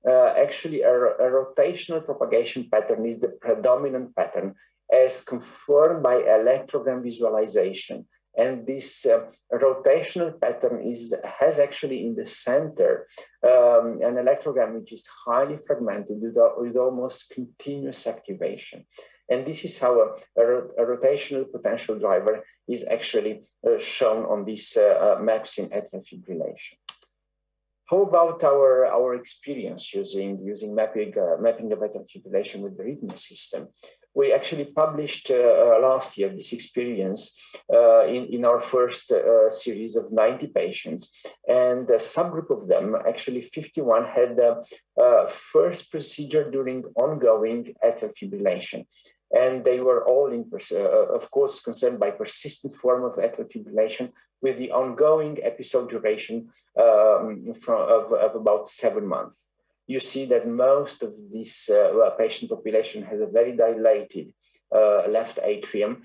actually a rotational propagation pattern is the predominant pattern as confirmed by electrogram visualization. And this rotational pattern has actually in the center an electrogram which is highly fragmented with almost continuous activation. And this is how a rotational potential driver is actually shown on these maps in atrial fibrillation. How about our experience using mapping of atrial fibrillation with the arrhythmia system? We actually published last year this experience in our first series of 90 patients, and a subgroup of them, actually 51, had the first procedure during ongoing atrial fibrillation. And they were all, of course, concerned by persistent form of atrial fibrillation with the ongoing episode duration of about 7 months. You see that most of this patient population has a very dilated left atrium.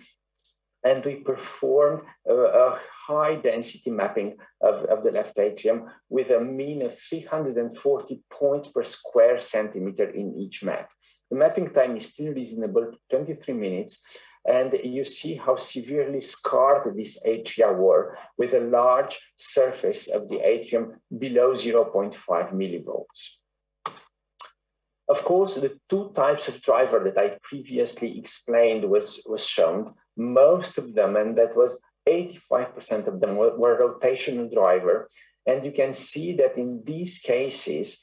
And we performed a high density mapping of the left atrium with a mean of 340 points per square centimeter in each map. The mapping time is still reasonable, 23 minutes, and you see how severely scarred these atria were with a large surface of the atrium below 0.5 millivolts. Of course, the 2 types of driver that I previously explained was shown. Most of them, and that was 85% of them, were rotational driver. And you can see that in these cases,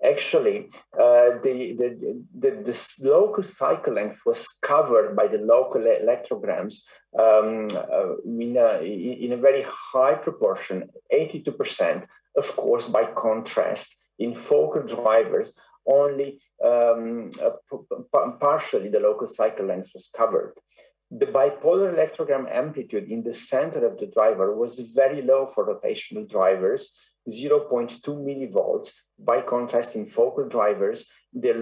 actually, the local cycle length was covered by the local electrograms in a very high proportion, 82%, of course, by contrast, In focal drivers, only partially the local cycle length was covered. The bipolar electrogram amplitude in the center of the driver was very low for rotational drivers, 0.2 millivolts. By contrast, in focal drivers, the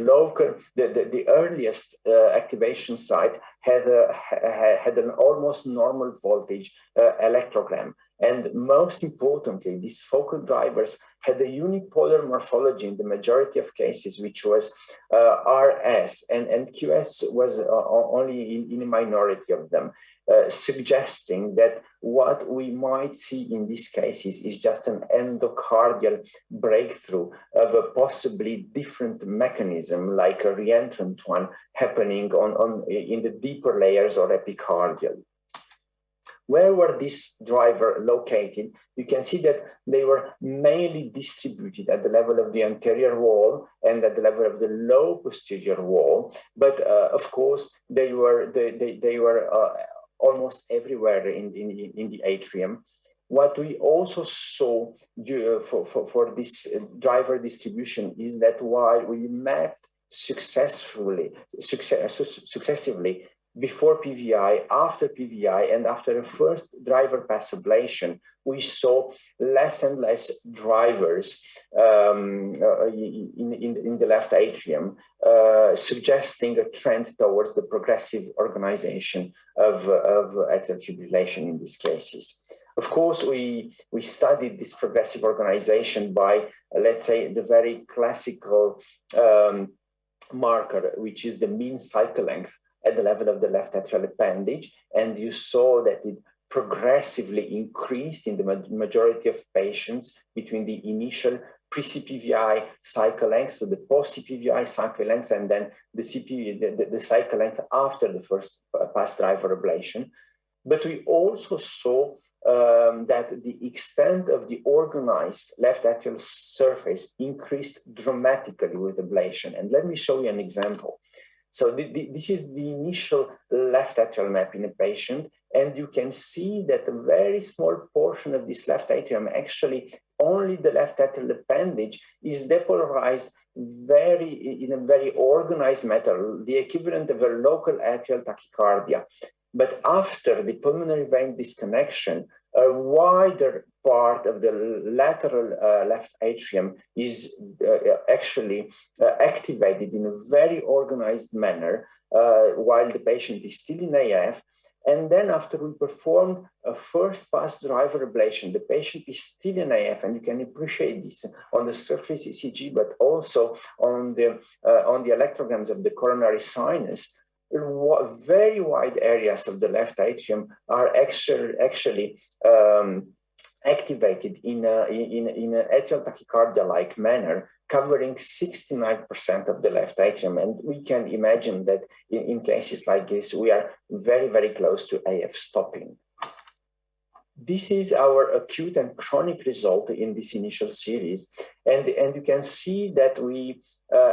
earliest activation site had an almost normal voltage electrogram. And most importantly, these focal drivers had a unipolar morphology in the majority of cases, which was RS, and QS was only in a minority of them, suggesting that what we might see in these cases is just an endocardial breakthrough of a possibly different mechanism, like a reentrant one happening in the deeper layers or epicardial. Where were these drivers located? You can see that they were mainly distributed at the level of the anterior wall and at the level of the low posterior wall. But of course, they were almost everywhere in the atrium. What we also saw for this driver distribution is that while we mapped successively before PVI, after PVI, and after the first driver pass ablation, we saw less and less drivers in the left atrium, suggesting a trend towards the progressive organization of atrial fibrillation in these cases. Of course, we studied this progressive organization by, let's say, the very classical marker, which is the mean cycle length at the level of the left atrial appendage, and you saw that it progressively increased in the majority of patients between the initial pre-CPVI cycle length, so the post-CPVI cycle length, and then the cycle length after the first pass driver ablation. But we also saw that the extent of the organized left atrial surface increased dramatically with ablation. And let me show you an example. So this is the initial left atrial map in a patient, and you can see that a very small portion of this left atrium, actually only the left atrial appendage, is depolarized in a very organized manner, the equivalent of a local atrial tachycardia. But after the pulmonary vein disconnection, a wider part of the lateral left atrium is actually activated in a very organized manner while the patient is still in AF. And then after we performed a first pass driver ablation, the patient is still in AF, and you can appreciate this on the surface ECG, but also on the electrograms of the coronary sinus. Very wide areas of the left atrium are actually activated in an atrial tachycardia-like manner, covering 69% of the left atrium. And we can imagine that in cases like this, we are very, very close to AF stopping. This is our acute and chronic result in this initial series. And you can see that we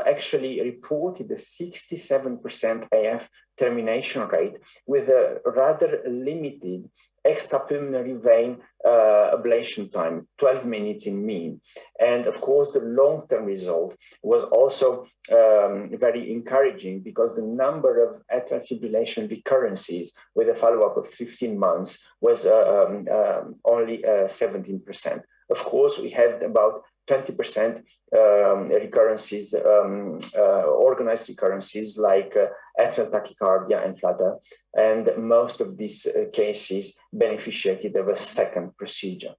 actually reported a 67% AF termination rate with a rather limited extrapulmonary vein ablation time, 12 minutes in mean. And of course, the long-term result was also very encouraging because the number of atrial fibrillation recurrences with a follow-up of 15 months was only 17%. Of course, we had about 20% recurrences, organized recurrences like atrial tachycardia and flutter, and most of these cases beneficiated of a second procedure.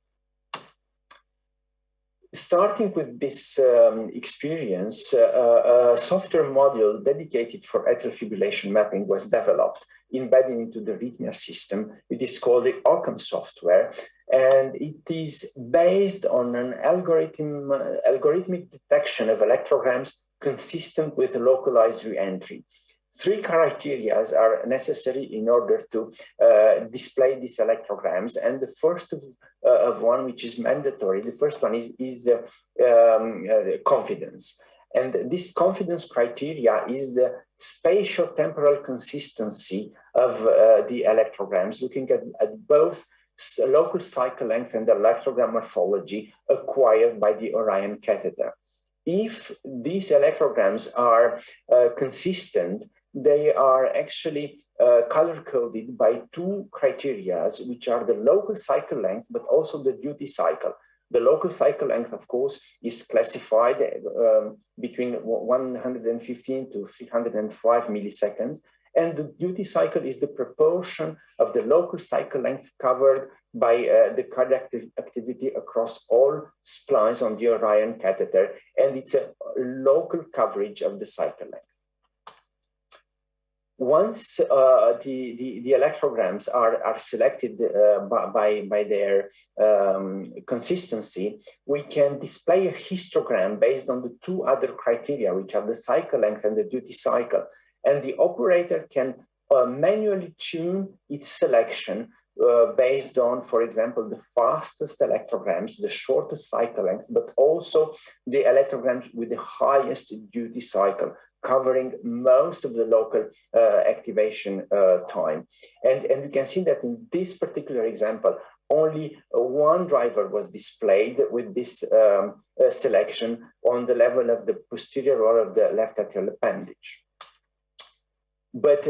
Starting with this experience, a software module dedicated for atrial fibrillation mapping was developed, embedded into the arrhythmia system. It is called the Occam software, and it is based on an algorithmic detection of electrograms consistent with localized reentry. 3 criteria are necessary in order to display these electrograms, and the first of one, which is mandatory, the first one is confidence. And this confidence criteria is the spatio-temporal consistency of the electrograms, looking at both local cycle length and electrogram morphology acquired by the Orion catheter. If these electrograms are consistent, they are actually color-coded by two criteria, which are the local cycle length, but also the duty cycle. The local cycle length, of course, is classified between 115 to 305 milliseconds. And the duty cycle is the proportion of the local cycle length covered by the cardiac activity across all splines on the Orion catheter. And it's a local coverage of the cycle length. Once the electrograms are selected by their consistency, we can display a histogram based on the two other criteria, which are the cycle length and the duty cycle. And the operator can manually tune its selection based on, for example, the fastest electrograms, the shortest cycle length, but also the electrograms with the highest duty cycle, covering most of the local activation time. And you can see that in this particular example, only one driver was displayed with this selection on the level of the posterior wall of the left atrial appendage. But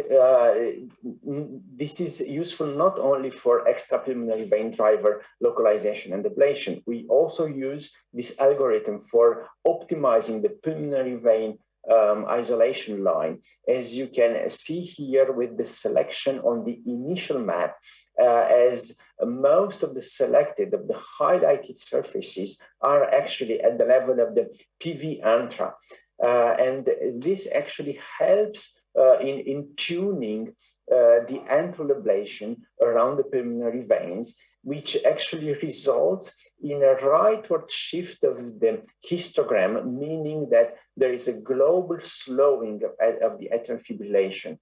this is useful not only for extrapulmonary vein driver localization and ablation. We also use this algorithm for optimizing the pulmonary vein isolation line. As you can see here with the selection on the initial map, as most of the selected, of the highlighted surfaces are actually at the level of the PV antra. And this actually helps in tuning the antral ablation around the pulmonary veins, which actually results in a rightward shift of the histogram, meaning that there is a global slowing of the atrial fibrillation.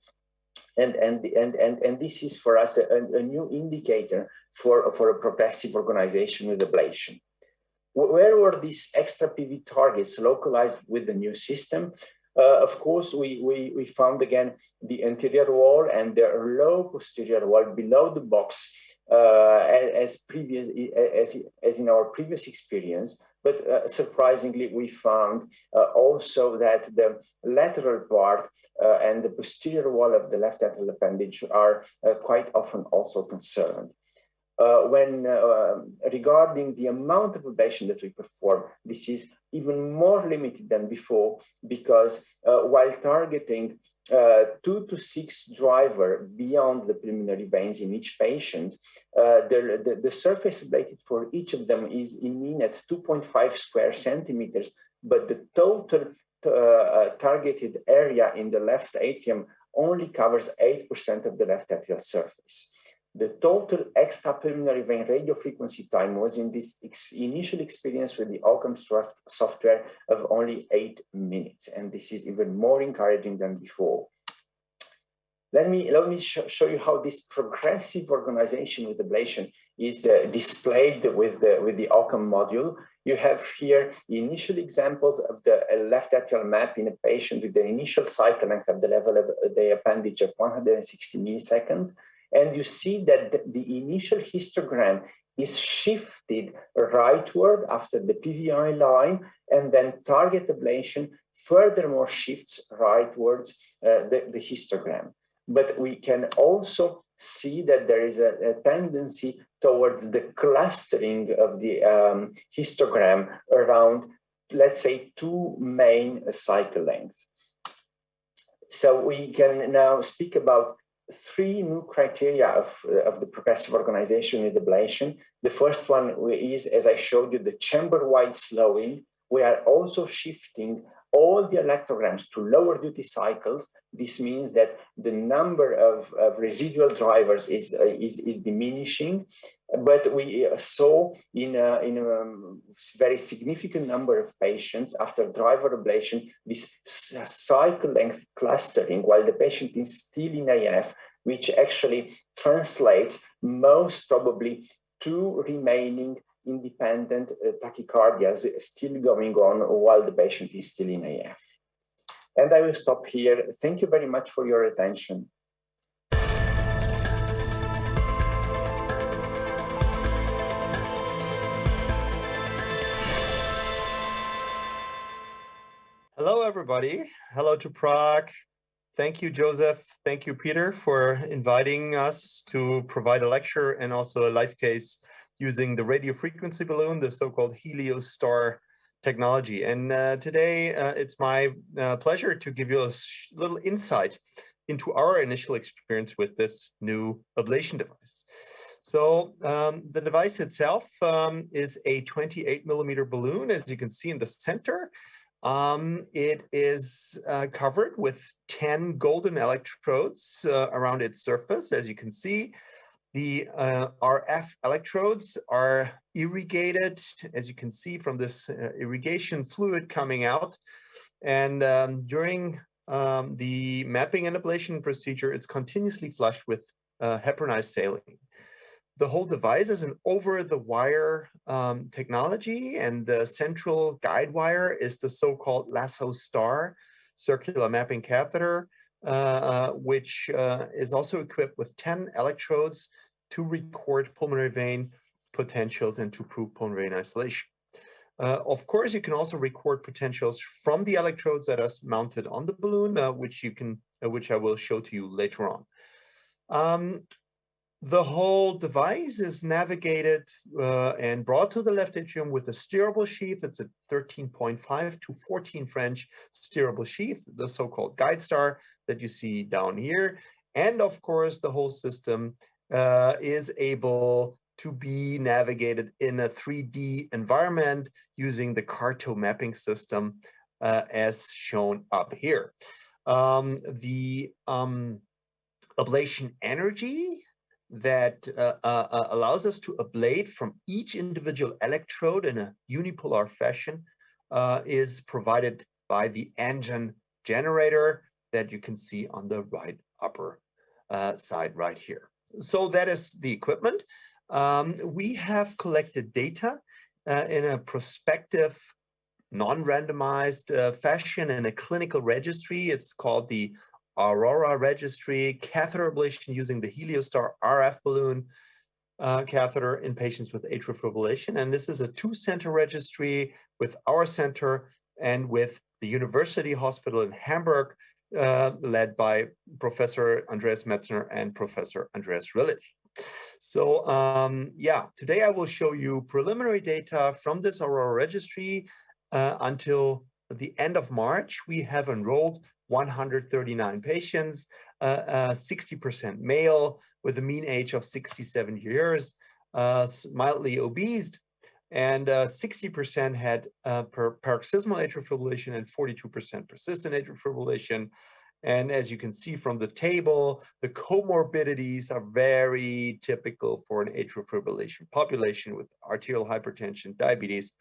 And this is for us a new indicator for a progressive organization with ablation. Where were these extra PV targets localized with the new system? Of course, we found again the anterior wall and the low posterior wall below the box as in our previous experience. But surprisingly, we found also that the lateral part and the posterior wall of the left atrial appendage are quite often also concerned. Regarding the amount of ablation that we perform, this is even more limited than before, because while targeting 2 to 6 driver beyond the pulmonary veins in each patient, the surface ablated for each of them is in mean at 2.5 square centimeters, but the total targeted area in the left atrium only covers 8% of the left atrial surface. The total extrapulmonary vein radiofrequency time was in this initial experience with the Outcomes software of only 8 minutes. And this is even more encouraging than before. Let me show you how this progressive organization with ablation is displayed with the outcome module. You have here initial examples of the left atrial map in a patient with the initial cycle length at the level of the appendage of 160 milliseconds. And you see that the initial histogram is shifted rightward after the PVI line, and then target ablation furthermore shifts rightwards the histogram. But we can also see that there is a tendency towards the clustering of the histogram around, let's say, 2 main cycle lengths. So we can now speak about 3 new criteria of the progressive organization with ablation. The first one is, as I showed you, the chamber-wide slowing. We are also shifting all the electrograms to lower duty cycles. This means that the number of residual drivers is diminishing, but we saw in a very significant number of patients after driver ablation, this cycle length clustering while the patient is still in AF, which actually translates most probably to remaining independent tachycardias still going on while the patient is still in AF. And I will stop here. Thank you very much for your attention. Hello, everybody. Hello to Prague. Thank you, Joseph. Thank you, Peter, for inviting us to provide a lecture and also a live case using the radio frequency balloon, the so-called HelioStar technology. And today, it's my pleasure to give you a little insight into our initial experience with this new ablation device. So the device itself is a 28 millimeter balloon, as you can see in the center. It is covered with 10 golden electrodes around its surface. As you can see, the RF electrodes are irrigated, as you can see from this irrigation fluid coming out. And during the mapping and ablation procedure, it's continuously flushed with heparinized saline. The whole device is an over-the-wire technology, and the central guide wire is the so-called lasso star circular mapping catheter, which is also equipped with 10 electrodes to record pulmonary vein potentials and to prove pulmonary vein isolation. Of course, you can also record potentials from the electrodes that are mounted on the balloon, which I will show to you later on. The whole device is navigated and brought to the left atrium with a steerable sheath. It's a 13.5 to 14 French steerable sheath, the so-called guide star that you see down here. And of course, the whole system is able to be navigated in a 3D environment using the Carto mapping system as shown up here. The ablation energy that allows us to ablate from each individual electrode in a unipolar fashion is provided by the engine generator that you can see on the right upper side right here. So that is the equipment. We have collected data in a prospective, non-randomized fashion in a clinical registry. It's called the Aurora registry, catheter ablation using the HelioStar RF balloon catheter in patients with atrial fibrillation. And this is a two-center registry with our center and with the University Hospital in Hamburg, led by Professor Andreas Metzner and Professor Andreas Rillich. So yeah, today I will show you preliminary data from this Aurora registry. Until the end of March, we have enrolled 139 patients, 60% male with a mean age of 67 years, mildly obese, and 60% had paroxysmal atrial fibrillation and 42% persistent atrial fibrillation. And as you can see from the table, the comorbidities are very typical for an atrial fibrillation population with arterial hypertension, diabetes,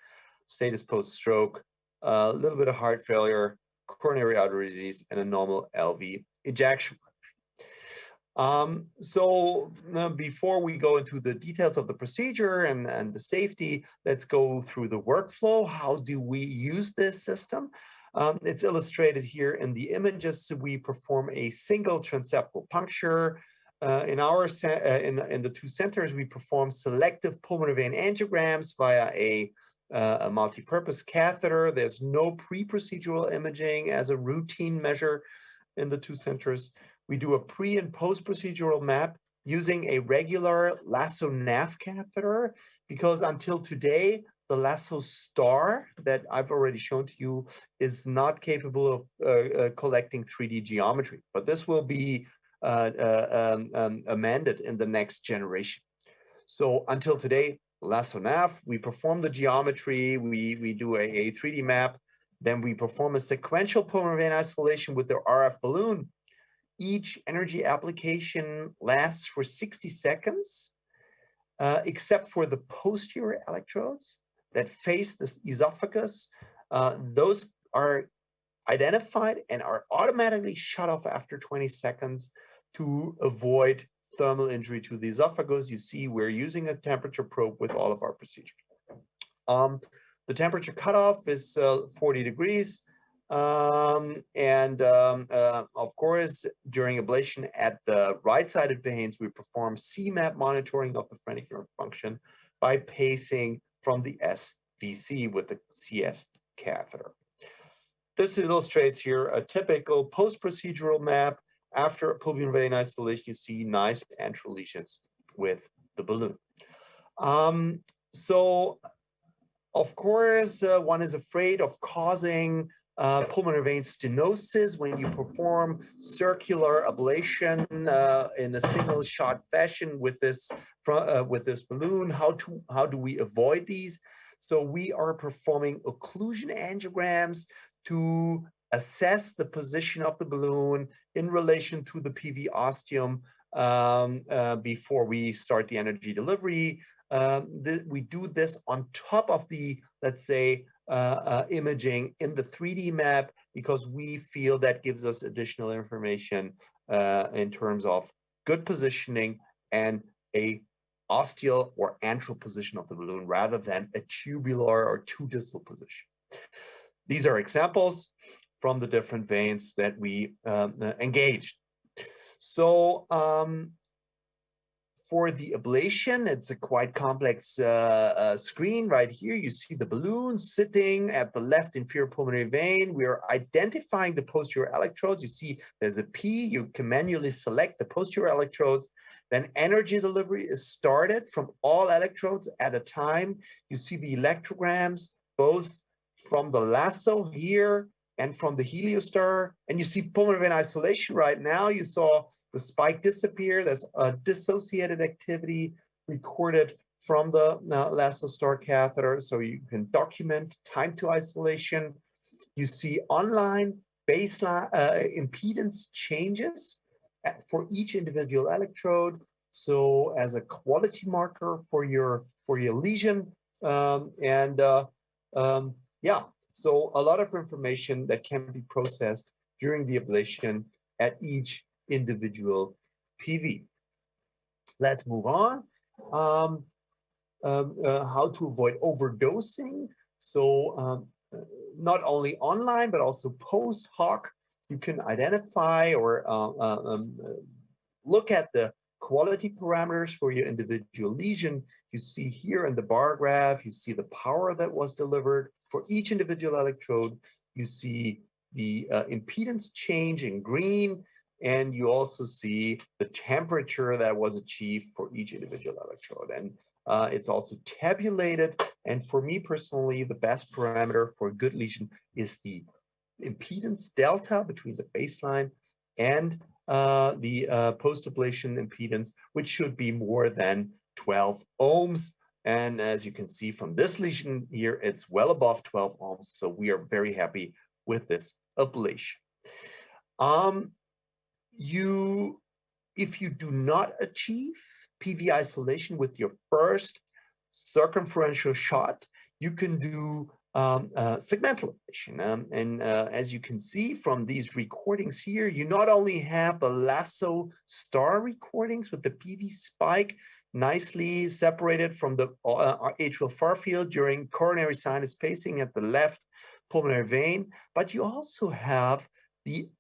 status post-stroke, a little bit of heart failure, coronary artery disease, and a normal LV ejection. So before we go into the details of the procedure and the safety, let's go through the workflow. How do we use this system? It's illustrated here in the images. We perform a single transeptal puncture. In the two centers, we perform selective pulmonary vein angiograms via a multi-purpose catheter. There's no pre-procedural imaging as a routine measure in the two centers. We do a pre and post-procedural map using a regular lasso nav catheter, because until today, the lasso star that I've already shown to you is not capable of collecting 3D geometry, but this will be amended in the next generation. So until today, lasso nav, we perform the geometry, we do a 3D map, then we perform a sequential pulmonary vein isolation with the RF balloon. Each energy application lasts for 60 seconds, except for the posterior electrodes that face the esophagus. Those are identified and are automatically shut off after 20 seconds to avoid thermal injury to the esophagus. You see, we're using a temperature probe with all of our procedures. The temperature cutoff is 40 degrees. Of course, during ablation at the right-sided veins, we perform CMAP monitoring of the phrenic nerve function by pacing from the SVC with the CS catheter. this illustrates here a typical post-procedural map. After pulmonary vein isolation, you see nice antral lesions with the balloon. So, of course, one is afraid of causing pulmonary vein stenosis when you perform circular ablation in a single shot fashion with this balloon. How do we avoid these? So we are performing occlusion angiograms to assess the position of the balloon in relation to the PV ostium before we start the energy delivery. We do this on top of the, let's say, imaging in the 3D map, because we feel that gives us additional information in terms of good positioning and a ostial or antral position of the balloon rather than a tubular or too distal position. These are examples from the different veins that we engaged. So for the ablation, it's a quite complex screen. Right here, you see the balloon sitting at the left inferior pulmonary vein. We are identifying the posterior electrodes. You see there's a P. You can manually select the posterior electrodes. Then energy delivery is started from all electrodes at a time. You see the electrograms, both from the lasso here and from the heliostar. And you see pulmonary vein isolation right now. You saw the spike disappear. There's a dissociated activity recorded from the lasso star catheter, so you can document time to isolation. You see online baseline impedance changes for each individual electrode, so as a quality marker for your lesion. Yeah, so a lot of information that can be processed during the ablation at each individual PV. Let's move on. How to avoid overdosing. So not only online, but also post hoc, you can identify or look at the quality parameters for your individual lesion. You see here in the bar graph, you see the power that was delivered for each individual electrode. You see the impedance change in green, and you also see the temperature that was achieved for each individual electrode. And it's also tabulated. And for me personally, the best parameter for a good lesion is the impedance delta between the baseline and the post-ablation impedance, which should be more than 12 ohms. And as you can see from this lesion here, it's well above 12 ohms. So we are very happy with this ablation. If you do not achieve PV isolation with your first circumferential shot, you can do segmental ablation. As you can see from these recordings here, you not only have the lasso star recordings with the PV spike nicely separated from the atrial far field during coronary sinus pacing at the left pulmonary vein, but you also have the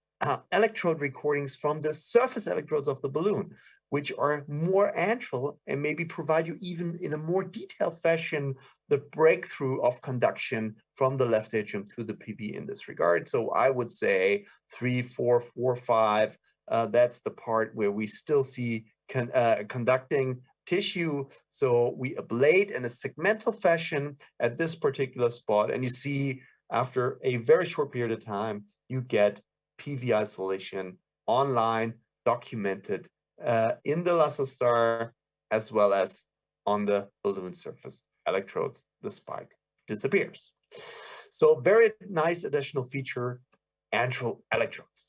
electrode recordings from the surface electrodes of the balloon, which are more antral and maybe provide you even in a more detailed fashion the breakthrough of conduction from the left atrium to the PV in this regard. So I would say 3, 4, 4, 5, that's the part where we still see conducting tissue. So we ablate in a segmental fashion at this particular spot, and you see after a very short period of time, you get PV isolation online, documented in the lasso star, as well as on the balloon surface electrodes. The spike disappears. So very nice additional feature, antral electrodes.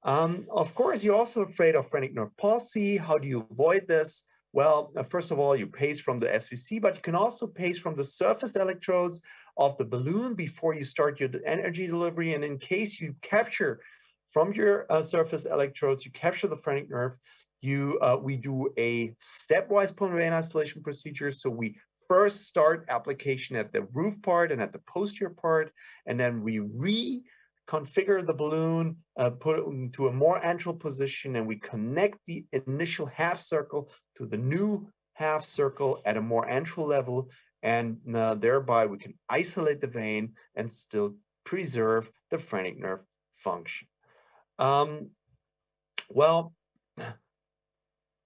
Of course, you're also afraid of phrenic nerve palsy. How do you avoid this? Well, first of all, you pace from the SVC, but you can also pace from the surface electrodes of the balloon before you start your energy delivery. And in case you capture from your surface electrodes, you capture the phrenic nerve, we do a stepwise pulmonary vein isolation procedure. So we first start application at the roof part and at the posterior part, and then we reconfigure the balloon, put it into a more antral position, and we connect the initial half circle to the new half circle at a more antral level, and thereby we can isolate the vein and still preserve the phrenic nerve function. Well,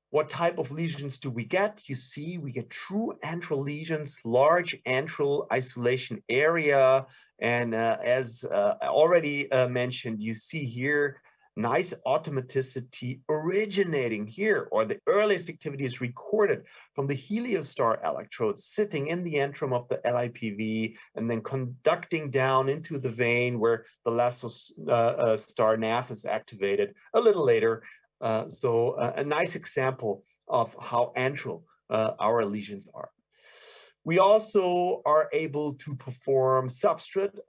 what type of lesions do we get? You see, we get true antral lesions, large antral isolation area. And as already mentioned, you see here, nice automaticity originating here, or the earliest activity is recorded from the heliostar electrodes sitting in the antrum of the LIPV and then conducting down into the vein where the Latcu nav is activated a little later. So a nice example of how antral our lesions are. We also are able to perform substrate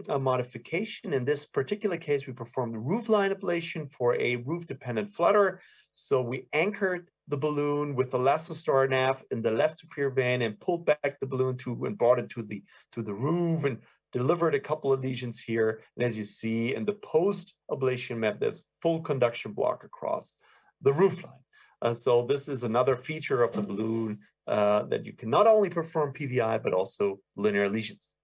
modification. In this particular case, we performed roofline ablation for a roof-dependent flutter. So we anchored the balloon with the Latcu nav in the left superior vein and pulled back the balloon and brought it to the roof and delivered a couple of lesions here. And as you see in the post-ablation map, there's full conduction block across the roofline. So this is another feature of the balloon that you can not only perform PVI, but also linear lesions.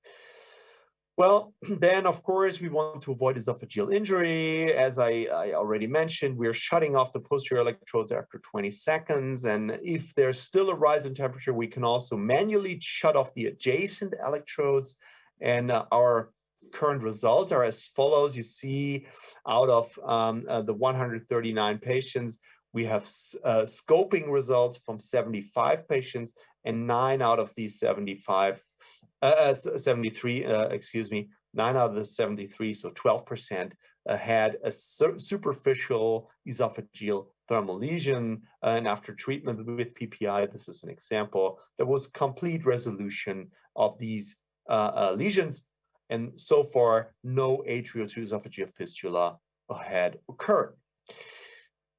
Well, then, of course, we want to avoid esophageal injury. As I already mentioned, we're shutting off the posterior electrodes after 20 seconds. And if there's still a rise in temperature, we can also manually shut off the adjacent electrodes. And our current results are as follows. You see, out of the 139 patients, we have scoping results from 75 patients, and 9 out of these 73, 9 out of the 73, so 12%, had a superficial esophageal thermal lesion. And after treatment with PPI, this is an example, there was complete resolution of these lesions. And so far, no atrial to esophageal fistula had occurred.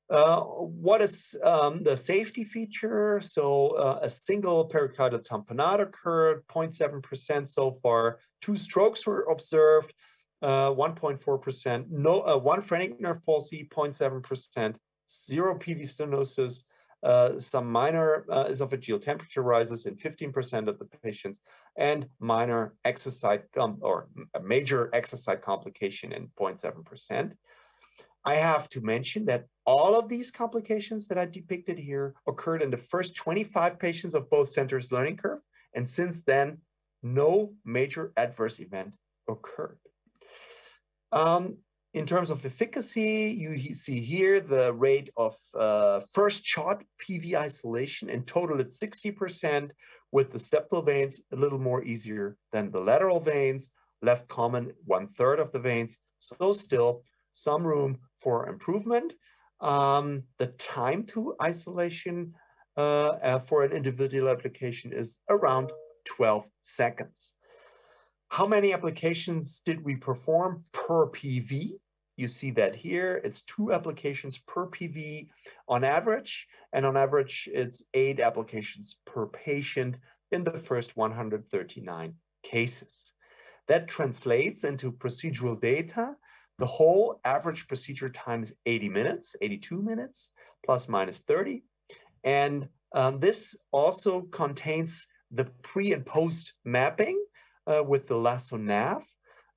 What is the safety feature? So a single pericardial tamponade occurred, 0.7% so far. 2 strokes were observed, 1.4%. No, 1 phrenic nerve palsy, 0.7%. 0 PV stenosis. Some minor esophageal temperature rises in 15% of the patients, and minor exercise or a major exercise complication in 0.7%. I have to mention that all of these complications that I depicted here occurred in the first 25 patients of both centers' learning curve, and since then, no major adverse event occurred. In terms of efficacy, you see here the rate of first shot PV isolation. In total, it's 60%, with the septal veins a little more easier than the lateral veins, left common 1/3 of the veins. So still some room for improvement. The time to isolation for an individual application is around 12 seconds. How many applications did we perform per PV? You see that here, it's 2 applications per PV on average, and on average, it's 8 applications per patient in the first 139 cases. That translates into procedural data. The whole average procedure time is 80 minutes, 82 minutes, plus minus 30. And this also contains the pre and post mapping with the Latcu nav.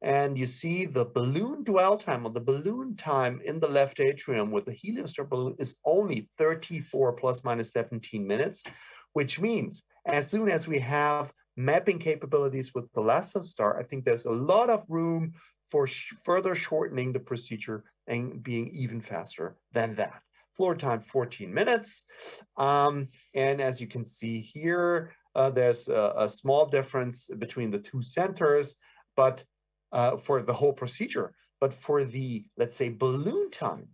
And you see the balloon dwell time, or the balloon time in the left atrium with the heliostar balloon is only 34 plus minus 17 minutes, which means as soon as we have mapping capabilities with the Latcu, I think there's a lot of room for further shortening the procedure and being even faster than that. Floor time, 14 minutes. And as you can see here, there's a small difference between the 2 centers, but for the whole procedure. But for the, let's say, balloon time,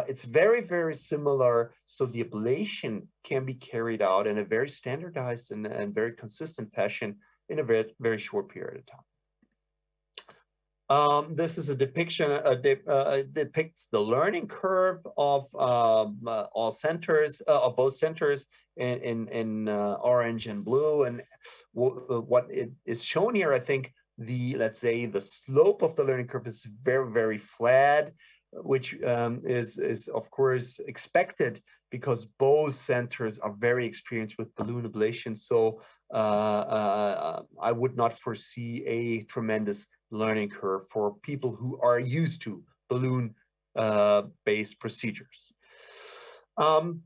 it's very, very similar. So the ablation can be carried out in a very standardized and very consistent fashion in a very, very short period of time. This is a depiction, depicts the learning curve of all centers, of both centers in orange and blue. And what it is shown here, I think let's say the slope of the learning curve is very, very flat, which is of course expected because both centers are very experienced with balloon ablation. So I would not foresee a tremendous learning curve for people who are used to balloon-based procedures.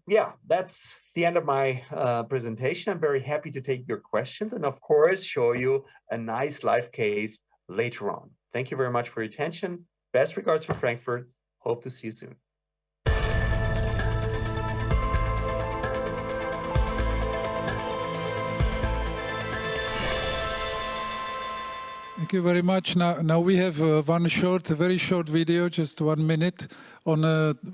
Yeah, that's the end of my presentation. I'm very happy to take your questions and, of course, show you a nice live case later on. Thank you very much for your attention. Best regards from Frankfurt. Hope to see you soon. Thank you very much. Now we have one very short video, just 1 minute, on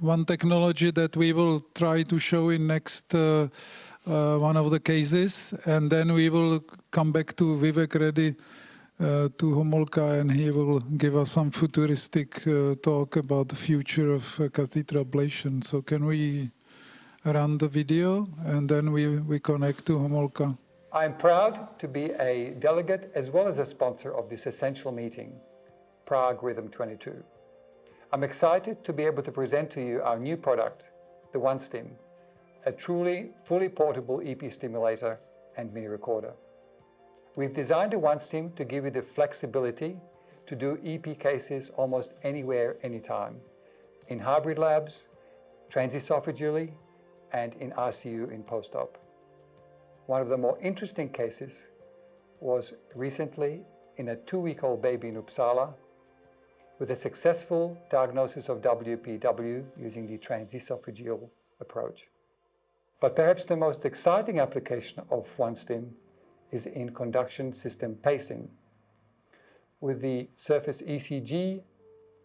one technology that we will try to show in next one of the cases. And then we will come back to Vivek Reddy, to Homolka, and he will give us some futuristic talk about the future of catheter ablation. So can we run the video, and then we connect to Homolka. I'm proud to be a delegate as well as a sponsor of this essential meeting, Prague Rhythm 22. I'm excited to be able to present to you our new product, the OneStim, a truly fully portable EP stimulator and mini recorder. We've designed the OneStim to give you the flexibility to do EP cases almost anywhere, anytime, in hybrid labs, transesophagally, and in ICU in post-op. One of the more interesting cases was recently in a 2-week-old baby in Uppsala with a successful diagnosis of WPW using the transesophageal approach. But perhaps the most exciting application of OneStim is in conduction system pacing. With the surface ECG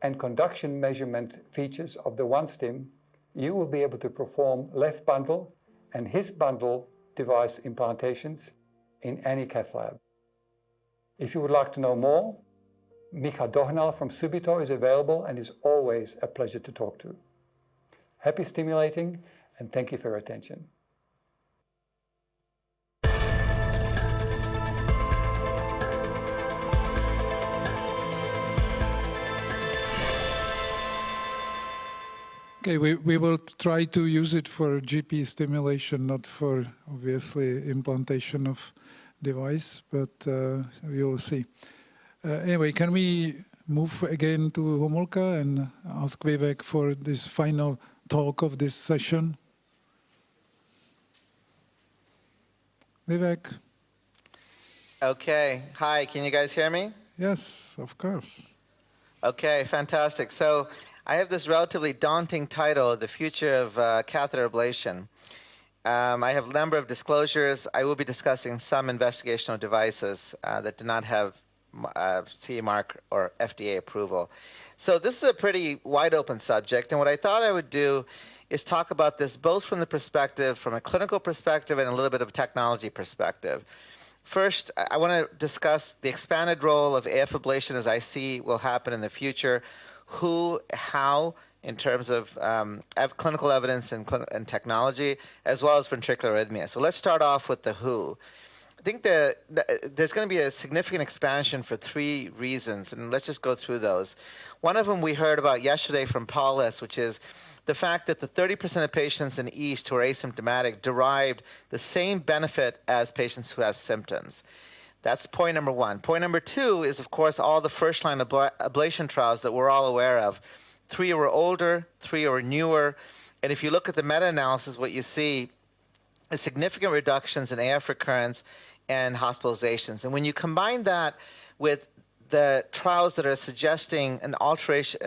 and conduction measurement features of the OneStim, you will be able to perform left bundle and his bundle device implantations in any cath lab. If you would like to know more, Micha Dohnal from Subito is available and is always a pleasure to talk to. Happy stimulating, and thank you for your attention. Okay, we will try to use it for GP stimulation, not for, obviously, implantation of device, but we will see. Anyway, can we move again to Homolka and ask Vivek for this final talk of this session? Vivek. Okay. Hi, can you guys hear me? Yes, of course. Okay, fantastic. So I have this relatively daunting title, The Future of Catheter Ablation. I have a number of disclosures. I will be discussing some investigational devices that do not have CE mark or FDA approval. So this is a pretty wide open subject, and what I thought I would do is talk about this both from the perspective, from a clinical perspective and a little bit of a technology perspective. First, I want to discuss the expanded role of AF ablation as I see will happen in the future, who, how, in terms of clinical evidence and technology, as well as ventricular arrhythmia. So let's start off with the who. I think there's going to be a significant expansion for 3 reasons, and let's just go through those. One of them we heard about yesterday from Paulus, which is the fact that the 30% of patients in East who are asymptomatic derived the same benefit as patients who have symptoms. That's point number 1. Point number 2 is, of course, all the first-line ablation trials that we're all aware of. 3 were older, 3 were newer, and if you look at the meta-analysis, what you see is significant reductions in AF recurrence and hospitalizations. And when you combine that with the trials that are suggesting an alteration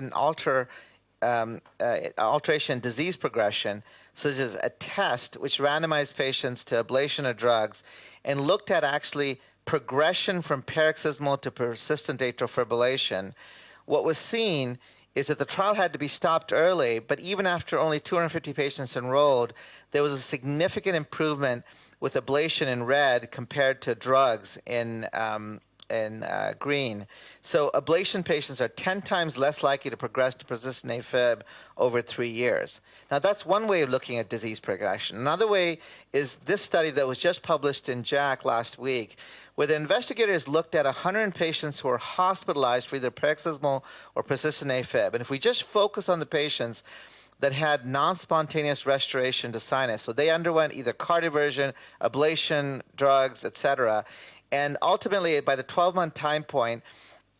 in disease progression, such as a test which randomized patients to ablation or drugs and looked at actually progression from paroxysmal to persistent atrial fibrillation, what was seen is that the trial had to be stopped early, but even after only 250 patients enrolled, there was a significant improvement with ablation in red compared to drugs in green. So ablation patients are 10 times less likely to progress to persistent AFib over 3 years. Now that's one way of looking at disease progression. Another way is this study that was just published in JACC last week, where the investigators looked at 100 patients who were hospitalized for either paroxysmal or persistent AFib. And if we just focus on the patients that had non-spontaneous restoration to sinus, so they underwent either cardioversion, ablation, drugs, etc., and ultimately, by the 12-month time point,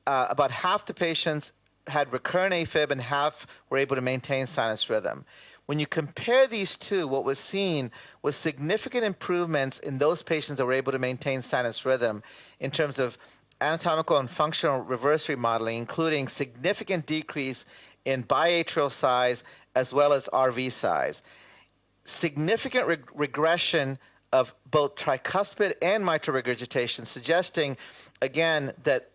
about half the patients had recurrent AFib and half were able to maintain sinus rhythm. When you compare these two, what was seen was significant improvements in those patients that were able to maintain sinus rhythm in terms of anatomical and functional reverse remodeling, including significant decrease in biatrial size as well as RV size. Significant regression of both tricuspid and mitral regurgitation, suggesting, again, that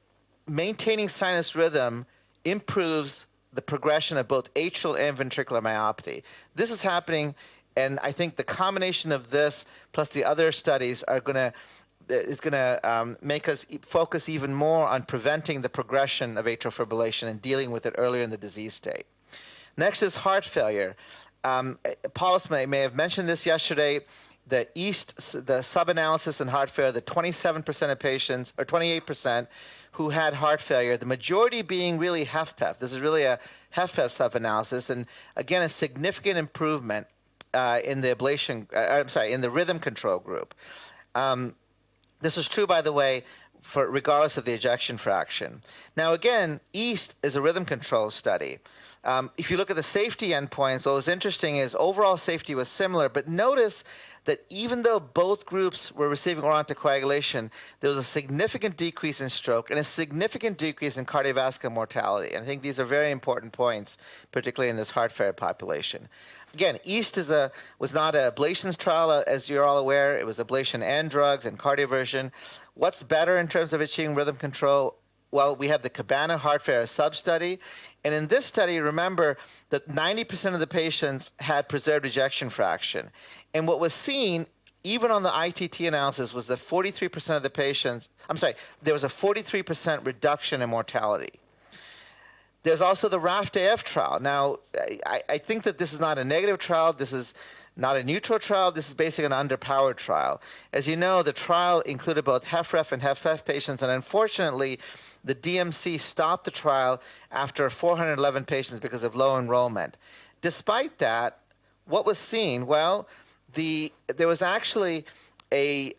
maintaining sinus rhythm improves the progression of both atrial and ventricular myopathy. This is happening, and I think the combination of this plus the other studies is going to make us focus even more on preventing the progression of atrial fibrillation and dealing with it earlier in the disease state. Next is heart failure. Paulus may have mentioned this yesterday. The sub-analysis in heart failure, the 27% of patients, or 28%, who had heart failure, the majority being really HFpEF. This is really a HFpEF sub-analysis, and again, a significant improvement in the ablation, in the rhythm control group. This is true, by the way, regardless of the ejection fraction. Now, again, EAST is a rhythm control study. If you look at the safety endpoints, what was interesting is overall safety was similar, but notice that even though both groups were receiving oral anticoagulation, there was a significant decrease in stroke and a significant decrease in cardiovascular mortality. And I think these are very important points, particularly in this heart failure population. Again, EAST was not an ablation trial, as you're all aware. It was ablation and drugs and cardioversion. What's better in terms of achieving rhythm control? Well, we have the Cabana heart failure sub-study. And in this study, remember that 90% of the patients had preserved ejection fraction. And what was seen, even on the ITT analysis, was that 43% of the patients, there was a 43% reduction in mortality. There's also the RAFT-AF trial. Now, I think that this is not a negative trial. This is not a neutral trial. This is basically an underpowered trial. As you know, the trial included both HFrEF and HFpEF patients, and unfortunately, the DMC stopped the trial after 411 patients because of low enrollment. Despite that, what was seen? Well, there was actually a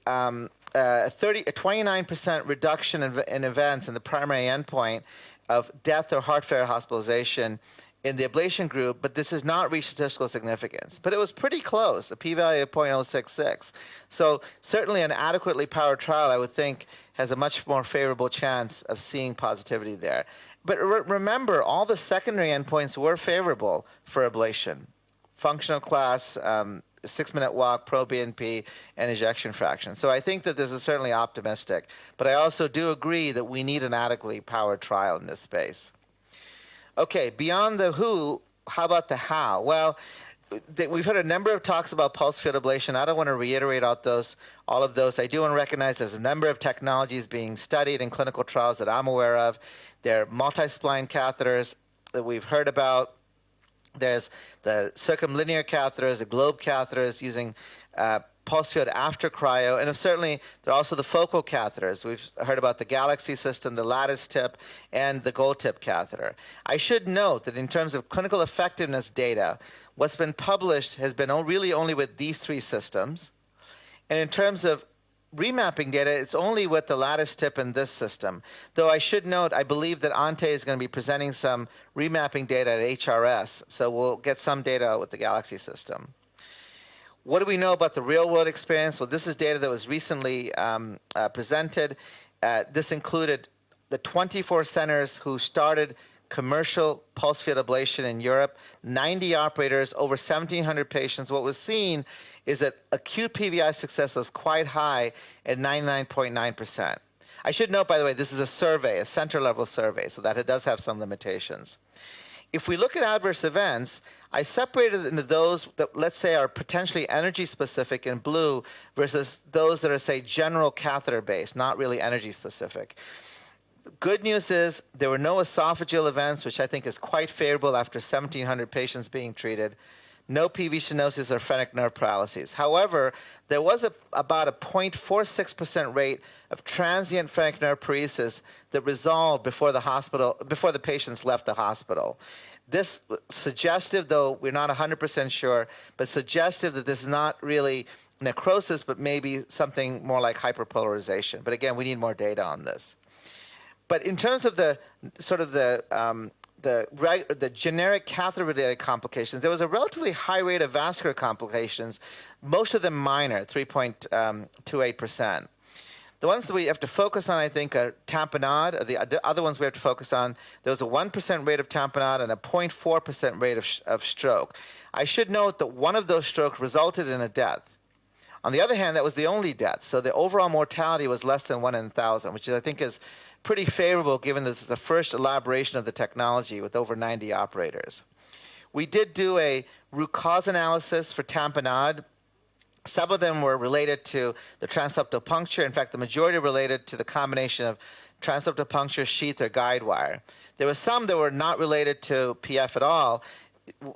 29% reduction in events in the primary endpoint of death or heart failure hospitalization in the ablation group, but this has not reached statistical significance. But it was pretty close, a p-value of 0.066. So certainly an adequately powered trial, I would think, has a much more favorable chance of seeing positivity there. But remember, all the secondary endpoints were favorable for ablation. Functional class, 6-minute walk, pro-BNP, and ejection fraction. So I think that this is certainly optimistic. But I also do agree that we need an adequately powered trial in this space. Okay, beyond the who, how about the how? Well, we've heard a number of talks about pulse field ablation. I don't want to reiterate all of those. I do want to recognize there's a number of technologies being studied in clinical trials that I'm aware of. There are multi-spline catheters that we've heard about. There's the circumlinear catheters, the globe catheters using pulse field after cryo, and certainly there are also the focal catheters. We've heard about the Galaxy system, the lattice tip, and the gold tip catheter. I should note that in terms of clinical effectiveness data, what's been published has been really only with these three systems. And in terms of remapping data, it's only with the lattice tip in this system. Though I should note, I believe that Ante is going to be presenting some remapping data at HRS, so we'll get some data with the Galaxy system. What do we know about the real-world experience? Well, this is data that was recently presented. This included the 24 centers who started commercial pulse field ablation in Europe, 90 operators, over 1,700 patients. What was seen is that acute PVI success was quite high at 99.9%. I should note, by the way, this is a survey, a center-level survey, so that it does have some limitations. If we look at adverse events, I separated into those that, let's say, are potentially energy-specific in blue versus those that are, say, general catheter-based, not really energy-specific. Good news is there were no esophageal events, which I think is quite favorable after 1,700 patients being treated. No PV stenosis or phrenic nerve paralysis. However, there was about a 0.46% rate of transient phrenic nerve paresis that resolved before the patients left the hospital. This suggestive, though we're not 100% sure, but suggestive that this is not really necrosis, but maybe something more like hyperpolarization. But again, we need more data on this. But in terms of the sort of the generic catheter-related complications, there was a relatively high rate of vascular complications, most of them minor, 3.28%. The ones that we have to focus on, I think, are tamponade. Or the other ones we have to focus on, there was a 1% rate of tamponade and a 0.4% rate of stroke. I should note that one of those strokes resulted in a death. On the other hand, that was the only death. So the overall mortality was less than 1 in 1,000, which I think is pretty favorable given that this is the first elaboration of the technology with over 90 operators. We did do a root cause analysis for tamponade. Some of them were related to the transseptal puncture. In fact, the majority related to the combination of transseptal puncture, sheath, or guide wire. There were some that were not related to PF at all,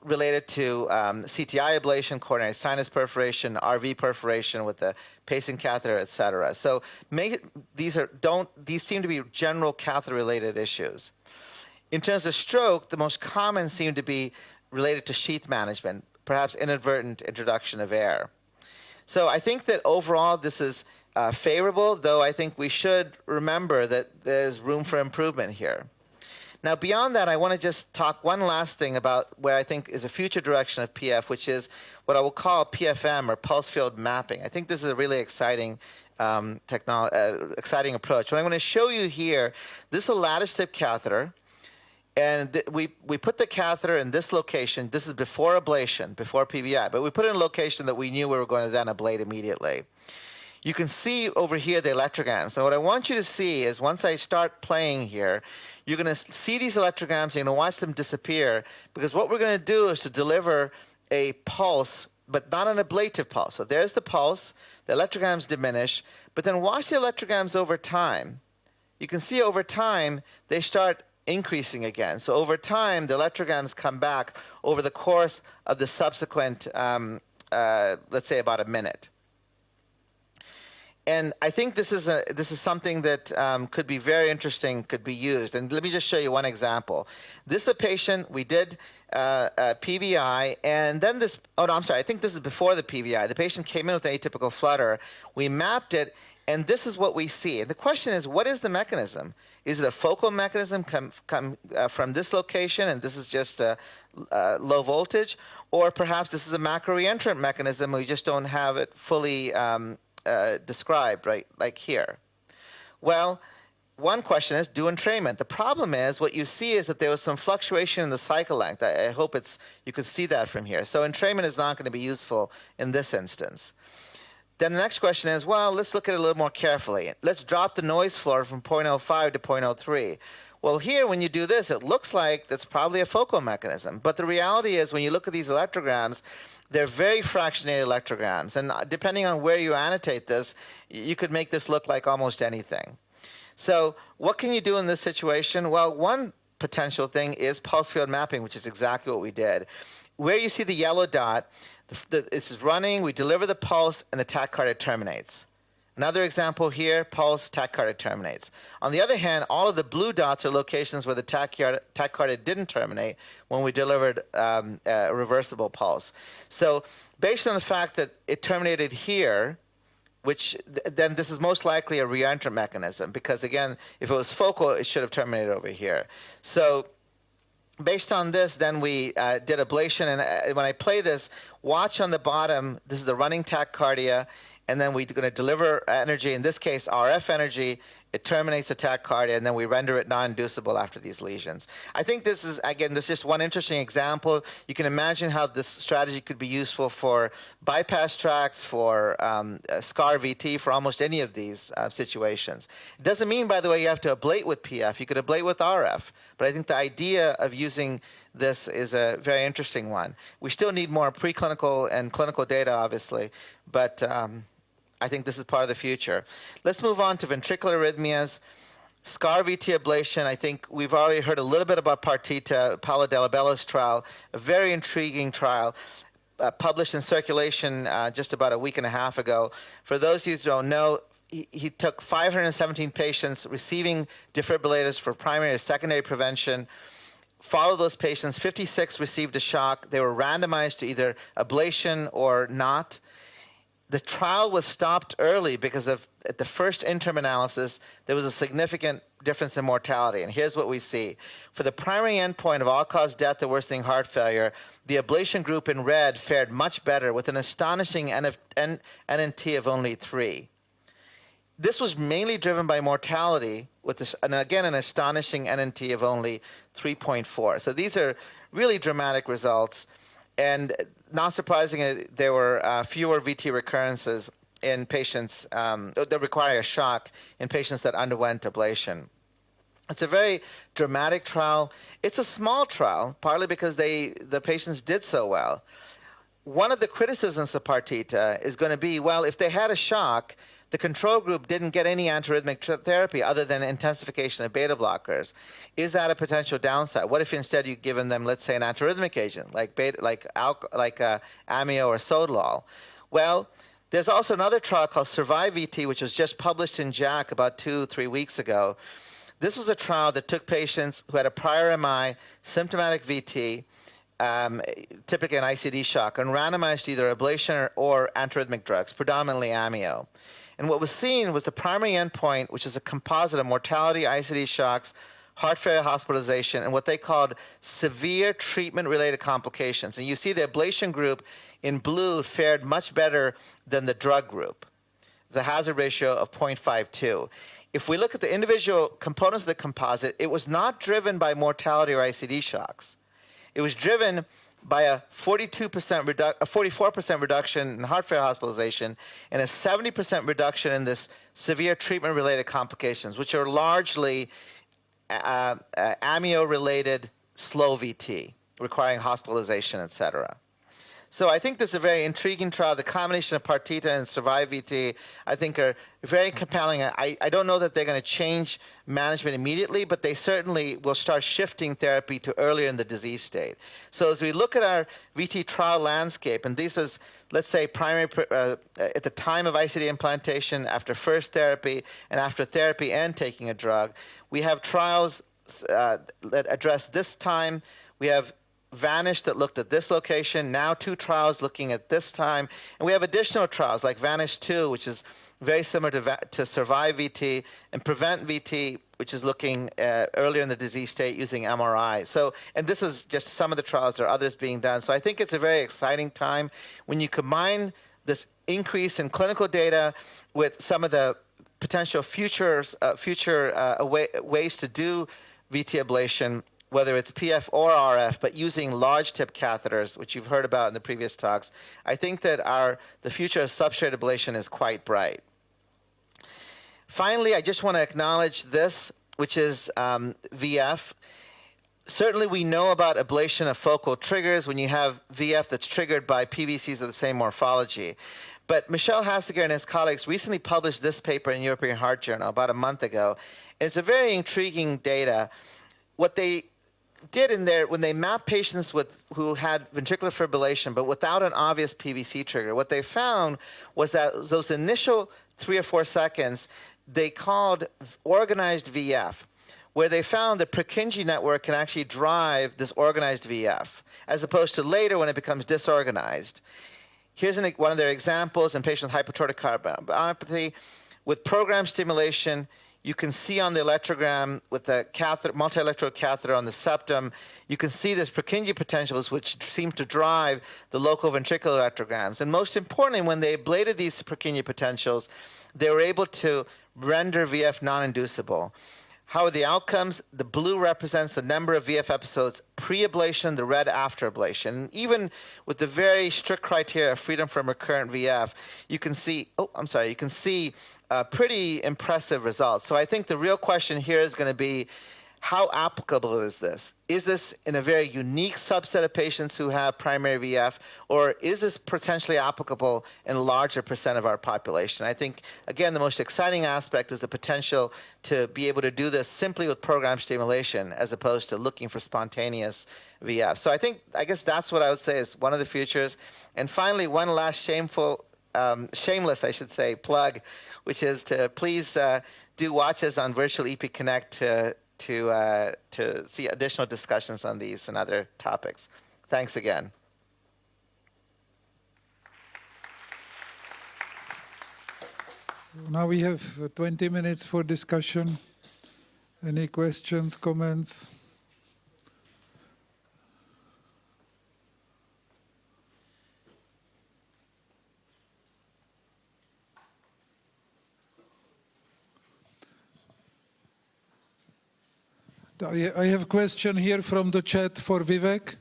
related to CTI ablation, coronary sinus perforation, RV perforation with the pacing catheter, et cetera. So these seem to be general catheter-related issues. In terms of stroke, the most common seem to be related to sheath management, perhaps inadvertent introduction of air. So I think that overall this is favorable, though I think we should remember that there's room for improvement here. Now, beyond that, I want to just talk one last thing about where I think is a future direction of PF, which is what I will call PFM, or pulse field mapping. I think this is a really exciting exciting approach. What I'm going to show you here, this is a lattice tip catheter, and we put the catheter in this location. This is before ablation, before PVI, but we put it in a location that we knew we were going to then ablate immediately. You can see over here the electrograms. And what I want you to see is once I start playing here, you're going to see these electrograms, you're going to watch them disappear, because what we're going to do is to deliver a pulse, but not an ablative pulse. So there's the pulse, the electrograms diminish, but then watch the electrograms over time. You can see over time they start increasing again. So over time, the electrograms come back over the course of the subsequent, let's say, about a minute. And I think this is something that could be very interesting, could be used. And let me just show you one example. This is a patient, we did PVI, and then this, oh no, I'm sorry, I think this is before the PVI. The patient came in with an atypical flutter. We mapped it, and this is what we see. And the question is, what is the mechanism? Is it a focal mechanism come from this location, and this is just a low voltage? Or perhaps this is a macro-reentrant mechanism, and we just don't have it fully described, right, like here. Well, one question is, do entrainment. The problem is, what you see is that there was some fluctuation in the cycle length. I hope you could see that from here. So entrainment is not going to be useful in this instance. Then the next question is, well, let's look at it a little more carefully. Let's drop the noise floor from 0.05 to 0.03. Well, here, when you do this, it looks like that's probably a focal mechanism. But the reality is, when you look at these electrograms, they're very fractionated electrograms. And depending on where you annotate this, you could make this look like almost anything. So what can you do in this situation? Well, one potential thing is pulse field mapping, which is exactly what we did. Where you see the yellow dot, this is running, we deliver the pulse, and the tachycardia terminates. Another example here, pulse, tachycardia terminates. On the other hand, all of the blue dots are locations where the tachycardia didn't terminate when we delivered a reversible pulse. So based on the fact that it terminated here, which then this is most likely a reentrant mechanism, because again, if it was focal, it should have terminated over here. So based on this, then we did ablation, and when I play this, watch on the bottom, this is the running tachycardia, and then we're going to deliver energy, in this case RF energy, it terminates the tachycardia, and then we render it non-inducible after these lesions. I think this is, again, this is just one interesting example. You can imagine how this strategy could be useful for bypass tracts, for Scherr VT, for almost any of these situations. It doesn't mean, by the way, you have to ablate with PF. You could ablate with RF. But I think the idea of using this is a very interesting one. We still need more preclinical and clinical data, obviously, but I think this is part of the future. Let's move on to ventricular arrhythmias. Scherr VT ablation, I think we've already heard a little bit about Partita, Paolo Della Bella's trial, a very intriguing trial, published in Circulation just about a week and a half ago. For those of you who don't know, he took 517 patients receiving defibrillators for primary or secondary prevention, followed those patients, 56 received a shock. They were randomized to either ablation or not. The trial was stopped early because at the first interim analysis, there was a significant difference in mortality. And here's what we see. For the primary endpoint of all-cause death or worsening heart failure, the ablation group in red fared much better with an astonishing NNT of only 3. This was mainly driven by mortality, with this, and again, an astonishing NNT of only 3.4. So these are really dramatic results. And not surprisingly, there were fewer VT recurrences in patients that require a shock in patients that underwent ablation. It's a very dramatic trial. It's a small trial, partly because the patients did so well. One of the criticisms of Partita is going to be, well, if they had a shock, the control group didn't get any antiarrhythmic therapy other than intensification of beta blockers. Is that a potential downside? What if instead you've given them, let's say, an antiarrhythmic agent like amio or sotalol? Well, there's also another trial called Survive-VT, which was just published in JACC about 2-3 weeks ago. This was a trial that took patients who had a prior MI, symptomatic VT, typically an ICD shock, and randomized to either ablation or antiarrhythmic drugs, predominantly amio. And what was seen was the primary endpoint, which is a composite of mortality, ICD shocks, heart failure hospitalization, and what they called severe treatment-related complications. And you see the ablation group in blue fared much better than the drug group, the hazard ratio of 0.52. If we look at the individual components of the composite, it was not driven by mortality or ICD shocks. It was driven by a 44% reduction in heart failure hospitalization and a 70% reduction in this severe treatment-related complications, which are largely amio-related slow VT, requiring hospitalization, et cetera. So I think this is a very intriguing trial. The combination of Partita and Survive-VT, I think, are very compelling. I don't know that they're going to change management immediately, but they certainly will start shifting therapy to earlier in the disease state. So as we look at our VT trial landscape, and this is, let's say, primary at the time of ICD implantation, after first therapy, and after therapy and taking a drug, we have trials that address this time. We have Vanish that looked at this location, now 2 trials looking at this time. And we have additional trials like Vanish 2, which is very similar to Survive-VT, and Prevent-VT, which is looking earlier in the disease state using MRI. So, and this is just some of the trials. There are others being done. So I think it's a very exciting time when you combine this increase in clinical data with some of the potential future ways to do VT ablation, whether it's PF or RF, but using large tip catheters, which you've heard about in the previous talks. I think that the future of substrate ablation is quite bright. Finally, I just want to acknowledge this, which is VF. Certainly we know about ablation of focal triggers when you have VF that's triggered by PVCs of the same morphology. But Michel Hassiger and his colleagues recently published this paper in European Heart Journal about a month ago. And it's a very intriguing data. What they did in there, when they mapped patients who had ventricular fibrillation but without an obvious PVC trigger, what they found was that those initial 3 or 4 seconds, they called organized VF, where they found the Purkinje network can actually drive this organized VF, as opposed to later when it becomes disorganized. Here's one of their examples in patients with hypertrophic cardiomyopathy. With program stimulation, you can see on the electrogram with the catheter, multi-electrode catheter on the septum, you can see this Purkinje potentials, which seem to drive the local ventricular electrograms. And most importantly, when they ablated these Purkinje potentials, they were able to render VF non-inducible. How are the outcomes? The blue represents the number of VF episodes pre-ablation, the red after ablation. And even with the very strict criteria of freedom from recurrent VF, you can see, you can see pretty impressive results. So I think the real question here is going to be, how applicable is this? Is this in a very unique subset of patients who have primary VF, or is this potentially applicable in a larger percent of our population? I think, again, the most exciting aspect is the potential to be able to do this simply with program stimulation as opposed to looking for spontaneous VF. So I guess that's what I would say is one of the futures. And finally, one last shameless, I should say, plug, which is to please do watch us on Virtual EP Connect to see additional discussions on these and other topics. Thanks again. So now we have 20 minutes for discussion. Any questions, comments? I have a question here from the chat for Vivek.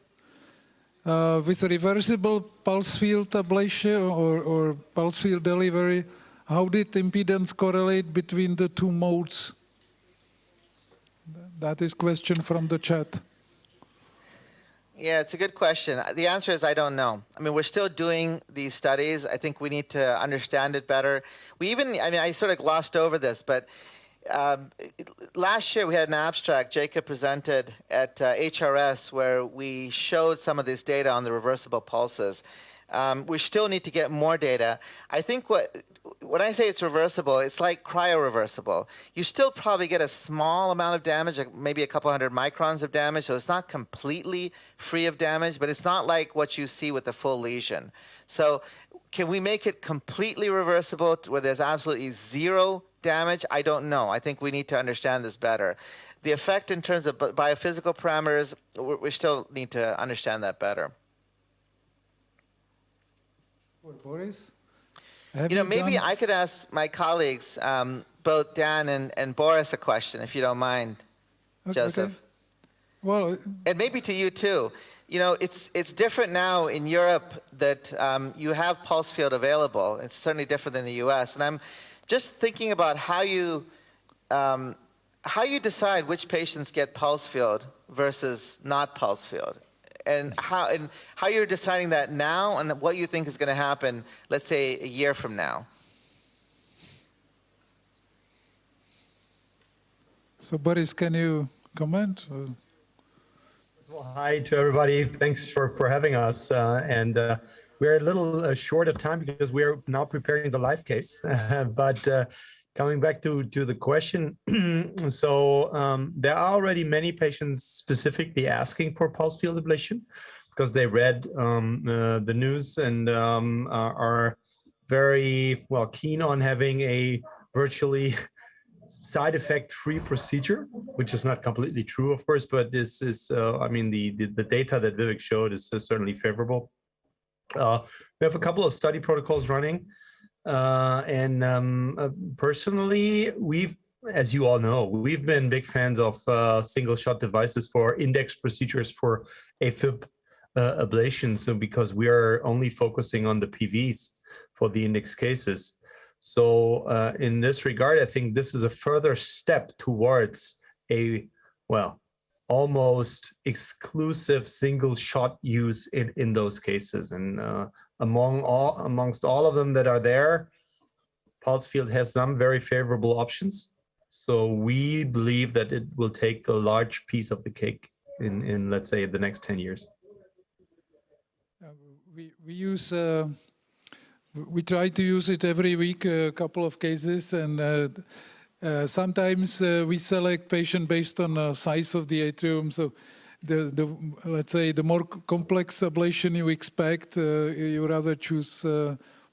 With reversible pulse field ablation or pulse field delivery, how did impedance correlate between the two modes? That is question from the chat. Yeah, it's a good question. The answer is I don't know. I mean, we're still doing these studies. I think we need to understand it better. I sort of glossed over this, but last year we had an abstract Jacob presented at HRS where we showed some of this data on the reversible pulses. We still need to get more data. I think when I say it's reversible, it's like cryo-reversible. You still probably get a small amount of damage, like maybe a couple hundred microns of damage, so it's not completely free of damage, but it's not like what you see with the full lesion. So can we make it completely reversible where there's absolutely zero damage? I don't know. I think we need to understand this better. The effect in terms of biophysical parameters, we still need to understand that better. Boris? Maybe I could ask my colleagues, both Dan and Boris, a question, if you don't mind, Joseph. Okay. Well, and maybe to you too. It's different now in Europe that you have pulse field available. It's certainly different than the U.S. And I'm just thinking about how you decide which patients get pulse field versus not pulse field. And how you're deciding that now and what you think is going to happen, let's say, a year from now. So, Boris, can you comment? Well, hi to everybody. Thanks for having us. We're a little short of time because we're now preparing the live case. But coming back to the question, so there are already many patients specifically asking for pulse field ablation because they read the news and are very keen on having a virtually side effect-free procedure, which is not completely true, of course, but this is, the data that Vivek showed is certainly favorable. We have a couple of study protocols running. Personally, as you all know, we've been big fans of single shot devices for index procedures for AFib ablation. So because we are only focusing on the PVs for the index cases. So in this regard, I think this is a further step towards a, almost exclusive single shot use in those cases. And amongst all of them that are there, pulse field has some very favorable options. So we believe that it will take a large piece of the cake in let's say, the next 10 years. We try to use it every week, a couple of cases, and sometimes we select patient based on the size of the atrium. So let's say the more complex ablation you expect, you rather choose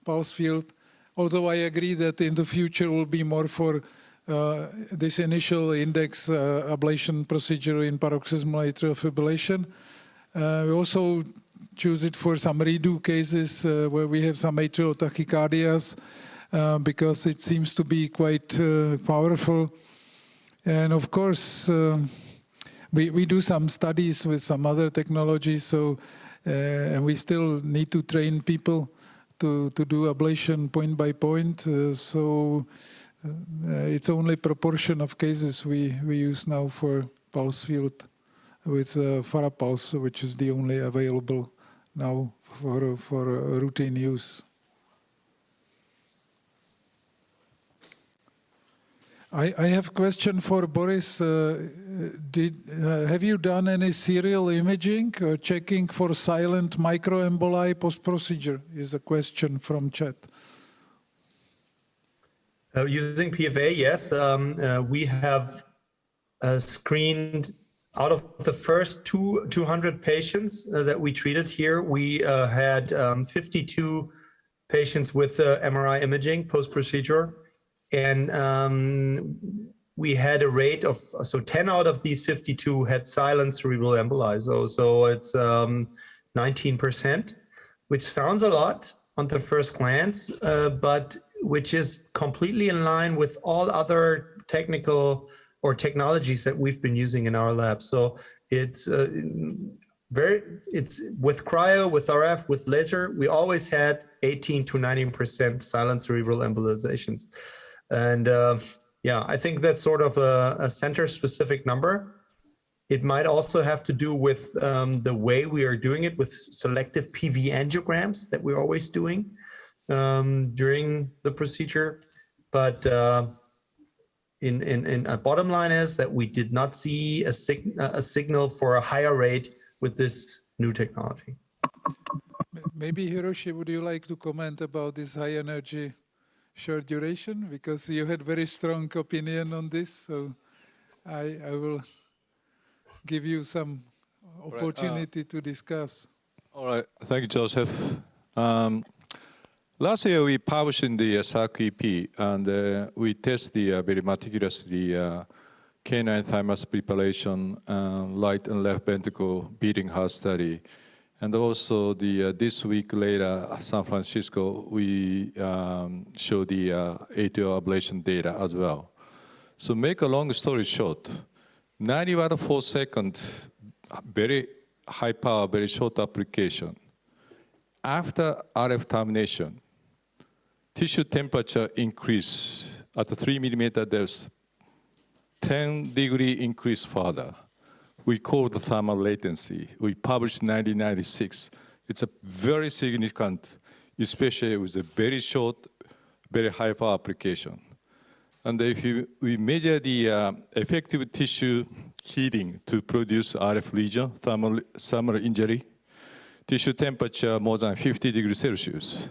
pulse field. Although I agree that in the future will be more for this initial index ablation procedure in paroxysmal atrial fibrillation. We also choose it for some redo cases where we have some atrial tachycardias because it seems to be quite powerful. And of course, we do some studies with some other technologies, so and we still need to train people to do ablation point by point. So it's only proportion of cases we use now for pulse field with Farapulse, which is the only available now for routine use. I have a question for Boris. Have you done any serial imaging or checking for silent microemboli post-procedure? Is a question from chat. Using PFA, yes. We have screened out of the first 200 patients that we treated here. We had 52 patients with MRI imaging post-procedure. And we had a rate of, so 10 out of these 52 had silent cerebral emboli. So it's 19%, which sounds a lot on the first glance, but which is completely in line with all other technical or technologies that we've been using in our lab. So it's it's with cryo, with RF, with laser, we always had 18 to 19% silent cerebral embolizations. And yeah, I think that's sort of a center-specific number. It might also have to do with the way we are doing it with selective PV angiograms that we're always doing during the procedure. But in a bottom line is that we did not see a signal for a higher rate with this new technology. Maybe Hiroshi, would you like to comment about this high energy short duration? Because you had very strong opinion on this, so I will give you some opportunity to discuss. All right, thank you, Joseph. Last year we published in the SAC-EP, and we tested very meticulously canine thymus preparation, right and left ventricle beating heart study. And also this week later, San Francisco, we showed the atrial ablation data as well. So make a long story short, 90 watt per second, very high power, very short application. After RF termination, tissue temperature increase at the 3 millimeter depth, 10-degree increase further. We call the thermal latency. We published in 1996. It's a very significant, especially with a very short, very high power application. And if we measure the effective tissue heating to produce RF lesion, thermal injury, tissue temperature more than 50 degrees Celsius.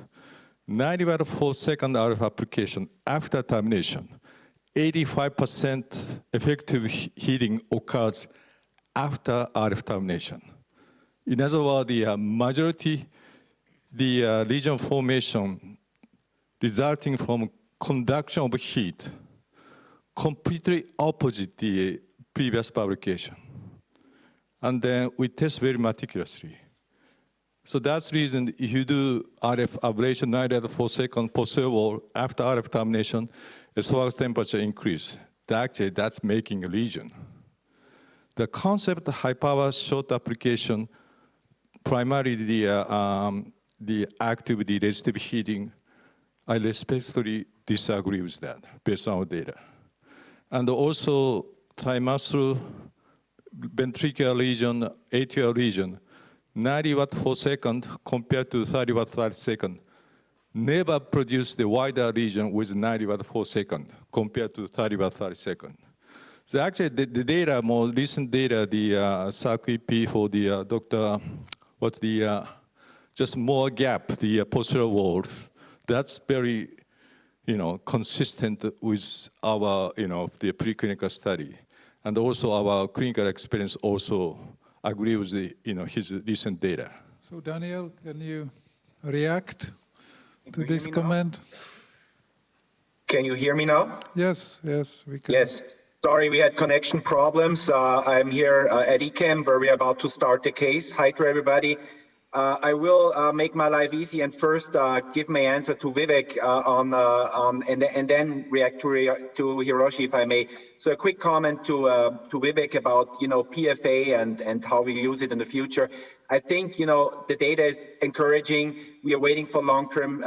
90 watt per second RF application after termination, 85% effective heating occurs after RF termination. In other words, the majority, the lesion formation resulting from conduction of heat, completely opposite the previous publication. And then we test very meticulously. So that's the reason if you do RF ablation 90 watt per second posterior wall after RF termination, esophagus temperature increase. Actually, that's making a lesion. The concept of high power short application, primarily the active, the resistive heating, I respectfully disagree with that based on our data. And also thymuscular ventricular lesion, atrial lesion, 90 watt per second compared to 30 watt per second, never produced the wider lesion with 90 watt per second compared to 30 watt per second. So actually, the data, more recent data, the SAC-EP for the just more gap, the posterior wall, that's very, consistent with our, the preclinical study. And also our clinical experience also agree with the, his recent data. So Daniel, can you react to this comment? Can you hear me now? Yes, we can. Yes. Sorry, we had connection problems. I'm here at ECAM where we're about to start the case. Hi to everybody. I will make my life easy and first give my answer to Vivek and then react to Hiroshi, if I may. So a quick comment to Vivek about PFA and how we use it in the future. I think the data is encouraging. We are waiting for long-term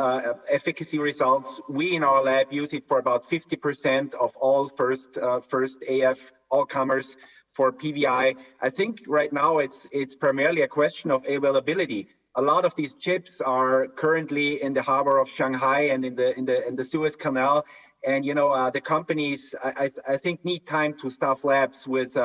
efficacy results. We in our lab use it for about 50% of all first AF all-comers for PVI. I think right now it's primarily a question of availability. A lot of these chips are currently in the harbor of Shanghai and in the Suez Canal, and the companies I think need time to staff labs with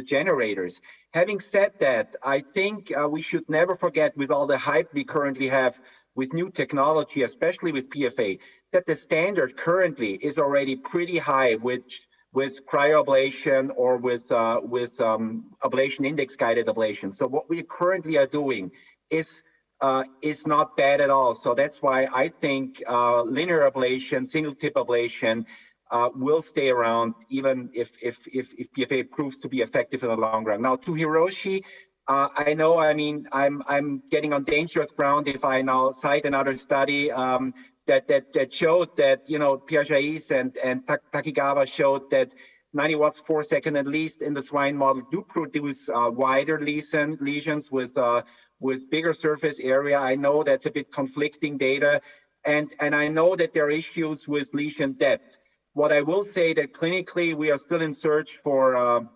generators. Having said that, I think we should never forget, with all the hype we currently have with new technology, especially with PFA, that the standard currently is already pretty high, with cryoablation or with ablation index guided ablation. So what we currently are doing is not bad at all. So that's why I think linear ablation, single tip ablation will stay around even if PFA proves to be effective in the long run. Now to Hiroshi, I know, I mean, I'm getting on dangerous ground if I now cite another study that showed that, you know, Piaget and Takigawa showed that 90 watts per second, at least in the swine model, do produce wider lesions with bigger surface area. I know that's a bit conflicting data, and I know that there are issues with lesion depth. What I will say that clinically we are still in search for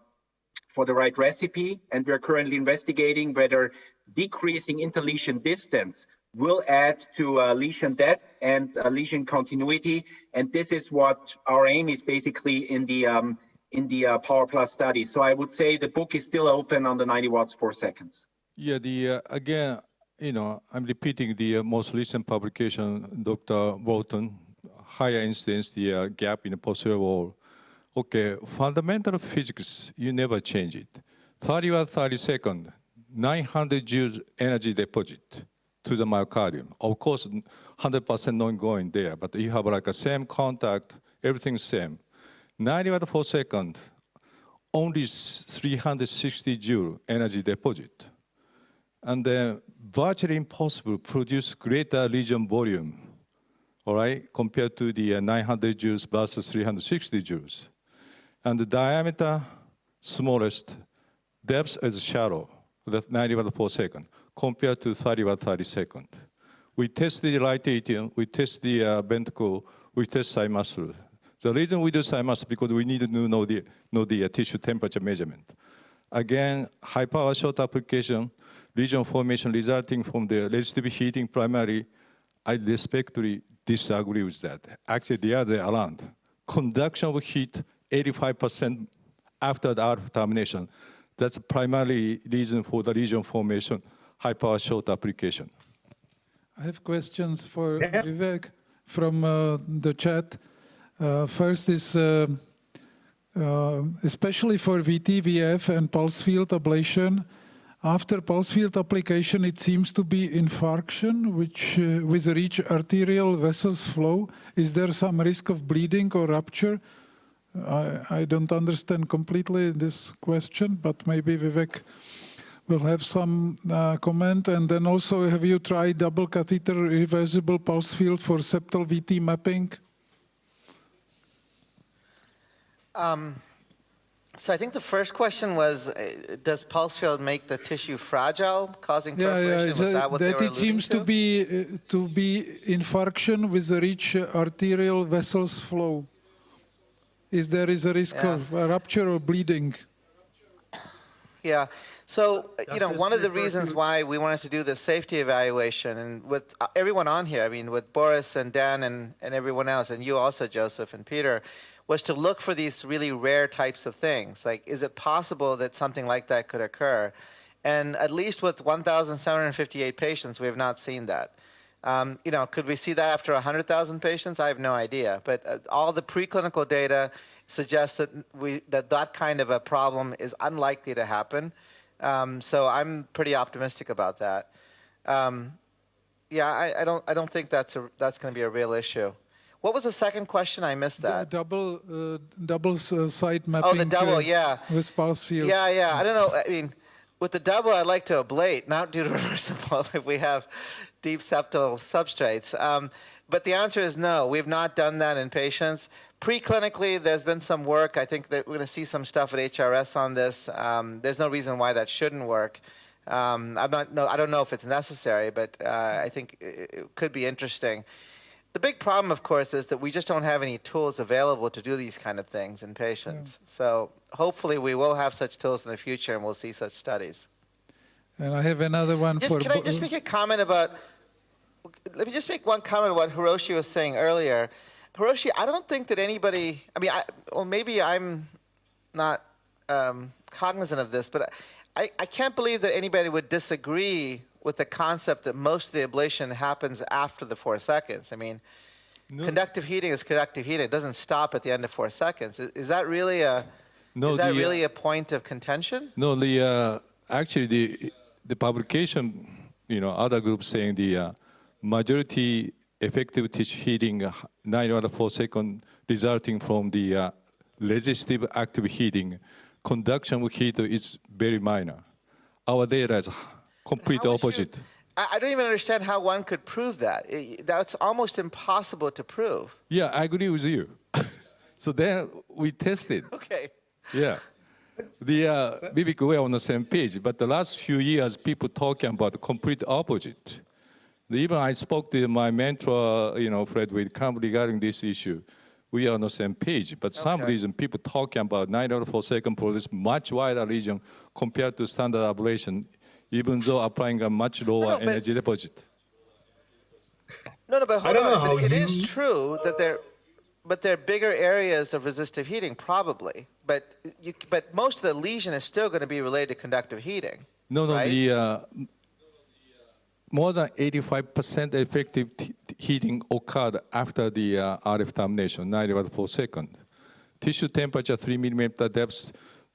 the right recipe, and we are currently investigating whether decreasing interlesion distance will add to lesion depth and lesion continuity. And this is what our aim is basically in the Power Plus study. So I would say the book is still open on the 90 watts 4 seconds. Yeah, again, you know, I'm repeating the most recent publication, Dr. Bolton, higher incidence, the gap in the posterior wall. Okay, fundamental physics, you never change it. 30 watt 30 second, 900 joules energy deposit to the myocardium. Of course, 100% not going there, but you have like a same contact, everything same. 90 watt per second, only 360 joule energy deposit. And then virtually impossible produce greater lesion volume, all right, compared to the 900 joules versus 360 joules. And the diameter smallest, depth is shallow, that's 90 watt per second, compared to 30 watt 30 second. We test the right atrium, we test the ventricle, we test side muscle. The reason we do side muscle because we need to know the tissue temperature measurement. Again, high power short application, lesion formation resulting from the resistive heating primarily, I respectfully disagree with that. Actually, the other way around. Conduction of heat, 85% after the RF termination. That's primarily reason for the lesion formation, high power short application. I have questions for Vivek from the chat. First is, especially for VT-VF and pulse field ablation, after pulse field application, it seems to be infarction, which with rich arterial vessels flow. Is there some risk of bleeding or rupture? I don't understand completely this question, but maybe Vivek will have some comment. And then also, have you tried double catheter reversible pulse field for septal VT mapping? So I think the first question was, does pulse field make the tissue fragile, causing perforation? Was that what they were it seems to be infarction with a rich arterial vessels flow. Is there a risk of rupture or bleeding? Yeah. So, you know, one of the reasons why we wanted to do this safety evaluation, and with everyone on here, I mean, with Boris and Dan and everyone else, and you also, Joseph and Peter, was to look for these really rare types of things. Like, is it possible that something like that could occur? And at least with 1,758 patients, we have not seen that. You know, could we see that after 100,000 patients? I have no idea. But all the preclinical data suggests that that kind of a problem is unlikely to happen. So I'm pretty optimistic about that. Yeah, I don't think that's going to be a real issue. What was the second question? I missed that. Double site mapping. Oh, the double, yeah. With pulse field. Yeah. I don't know. I mean, with the double, I'd like to ablate, not do the reversible if we have deep septal substrates. But the answer is no. We've not done that in patients. Preclinically, there's been some work. I think that we're going to see some stuff at HRS on this. There's no reason why that shouldn't work. I don't know if it's necessary, but I think it could be interesting. The big problem, of course, is that we just don't have any tools available to do these kind of things in patients. Yeah. So hopefully we will have such tools in the future and we'll see such studies. And I have another one for... Can I just make a comment about... Let me just make one comment about what Hiroshi was saying earlier. Hiroshi, I don't think that anybody... I mean, or maybe I'm not cognizant of this, but I can't believe that anybody would disagree with the concept that most of the ablation happens after the 4 seconds. I mean, conductive heating is conductive heating. It doesn't stop at the end of 4 seconds. Is that really really a point of contention? No, actually the publication, you know, other groups saying the majority effective tissue heating 9 watts per second resulting from the resistive active heating. Conduction of heat is very minor. Our data is complete opposite. I don't even understand how one could prove that. That's almost impossible to prove. Yeah, I agree with you. So then we tested. Okay. Yeah. Vivek, we're on the same page, but the last few years, people talking about the complete opposite. Even I spoke to my mentor, Fred Whitcomb, regarding this issue. We are on the same page, but some reason people talking about 9 watts per second for this much wider region compared to standard ablation, even though applying a much lower energy deposit. No, but hold on. It is true that there are bigger areas of resistive heating, probably. But most of the lesion is still going to be related to conductive heating. No, right? the more than 85% effective heating occurred after the RF termination, 90 watts per second. Tissue temperature 3 millimeter depth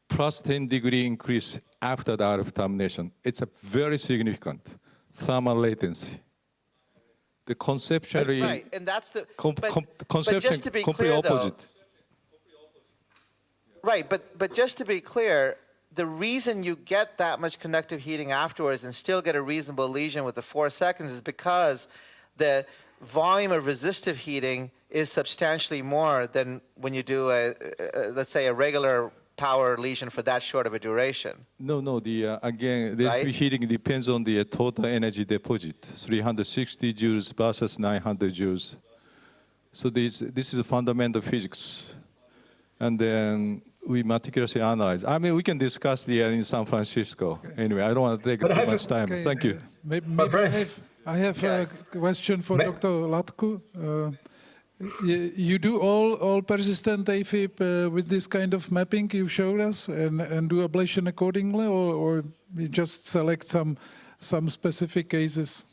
plus 10 degree increase after the RF termination. It's a very significant thermal latency. The conceptually, right, and that's the conception just to be completely clear, opposite. Though, right, but just to be clear, the reason you get that much conductive heating afterwards and still get a reasonable lesion with the 4 seconds is because the volume of resistive heating is substantially more than when you do let's say a regular power lesion for that short of a duration. No, again, this heating depends on the total energy deposit, 360 joules versus 900 joules. So this is fundamental physics. And then we meticulously analyze. I mean, we can discuss in San Francisco. Anyway, I don't want to take too much time. Okay, Thank you. Maybe I have a question for Dr. Latcu. You do all persistent AFib with this kind of mapping you showed us and do ablation accordingly, or you just select some specific cases?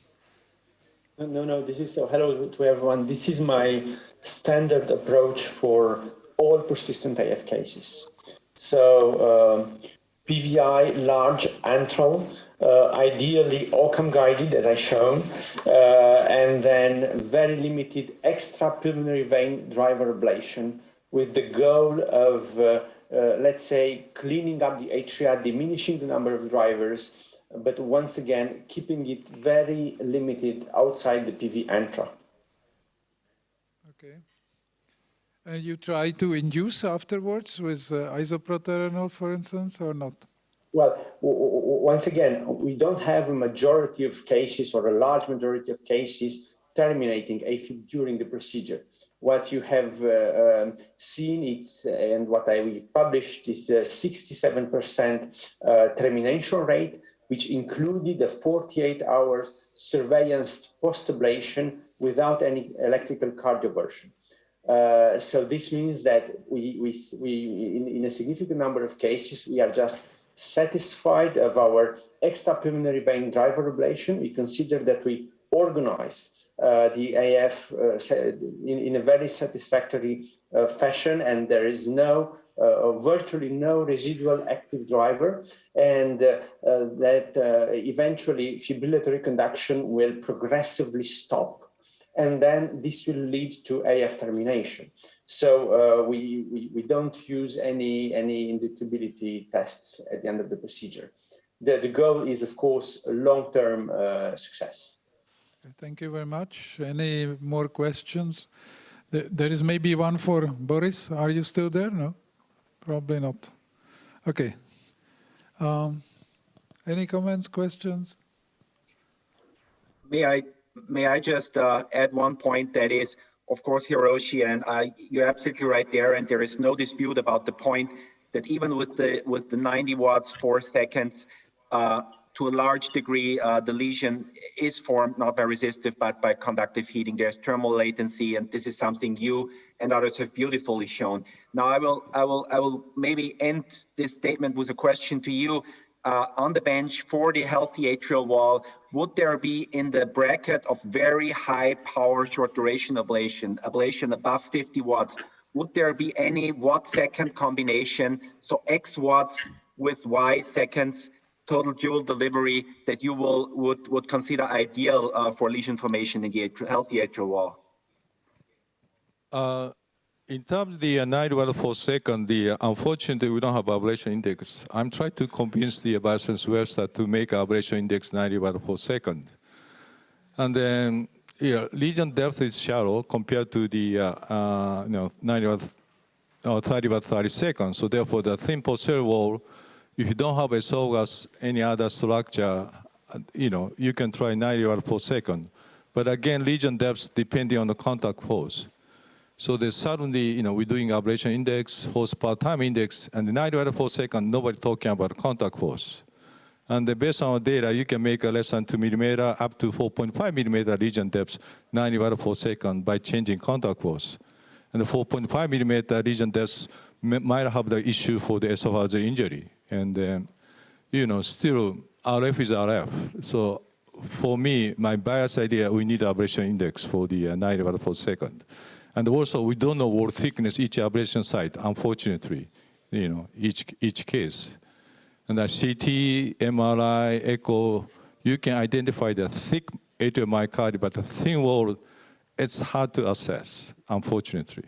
No, this is, hello to everyone. This is my standard approach for all persistent AF cases. So PVI, large antral, ideally Occam guided, as I shown, and then very limited extrapulmonary vein driver ablation with the goal of, let's say, cleaning up the atria, diminishing the number of drivers, but once again, keeping it very limited outside the PV antra. Okay. And you try to induce afterwards with isoproterenol, for instance, or not? Well, once again, we don't have a majority of cases or a large majority of cases terminating AFib during the procedure. What you have seen is, and what we've published is a 67% termination rate, which included a 48 hours surveillance post-ablation without any electrical cardioversion. So this means that we in a significant number of cases, we are just satisfied of our extrapulmonary vein driver ablation. We consider that we organized the AF in a very satisfactory fashion, and there is virtually no residual active driver, and that eventually fibrillatory conduction will progressively stop. And then this will lead to AF termination. So we don't use any inductibility tests at the end of the procedure. The goal is, of course, a long-term success. Thank you very much. Any more questions? There is maybe one for Boris. Are you still there? No? Probably not. Okay. Any comments, questions? May I just add one point, that is, of course, Hiroshi, and you're absolutely right there, and there is no dispute about the point that even with the 90 watts, 4 seconds, to a large degree, the lesion is formed not by resistive but by conductive heating. There's thermal latency, and this is something you and others have beautifully shown. Now, I will maybe end this statement with a question to you. On the bench for the healthy atrial wall, would there be in the bracket of very high power short duration ablation above 50 watts, would there be any watt second combination, so X watts with Y seconds, total dual delivery that you would consider ideal for lesion formation in the healthy atrial wall? In terms of the 90 watt per second, unfortunately, we don't have ablation index. I'm trying to convince the Biosense website to make ablation index 90 watt per second. And then, lesion depth is shallow compared to the 90 watt or 30 watt 30 seconds. So therefore, the thin posterior wall, if you don't have esophagus, any other structure, you can try 90 watt per second. But again, lesion depth depending on the contact force. So there's suddenly, we're doing ablation index, horsepower time index, and the 90 watt per second, nobody talking about contact force. And based on our data, you can make a less than 2 millimeter up to 4.5 millimeter lesion depth, 90 watt per second by changing contact force. And the 4.5 millimeter lesion depth might have the issue for the esophageal injury. And, still RF is RF. So for me, my bias idea, we need ablation index for the 90 watt per second. And also, we don't know what thickness each ablation site, unfortunately, each case. And the CT, MRI, echo, you can identify the thick atrial myocardium, but the thin wall, it's hard to assess, unfortunately.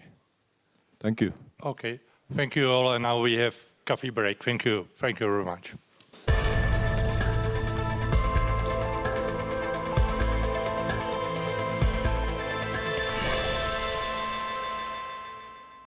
Thank you. Okay. Thank you all. And now we have coffee break. Thank you. Thank you very much.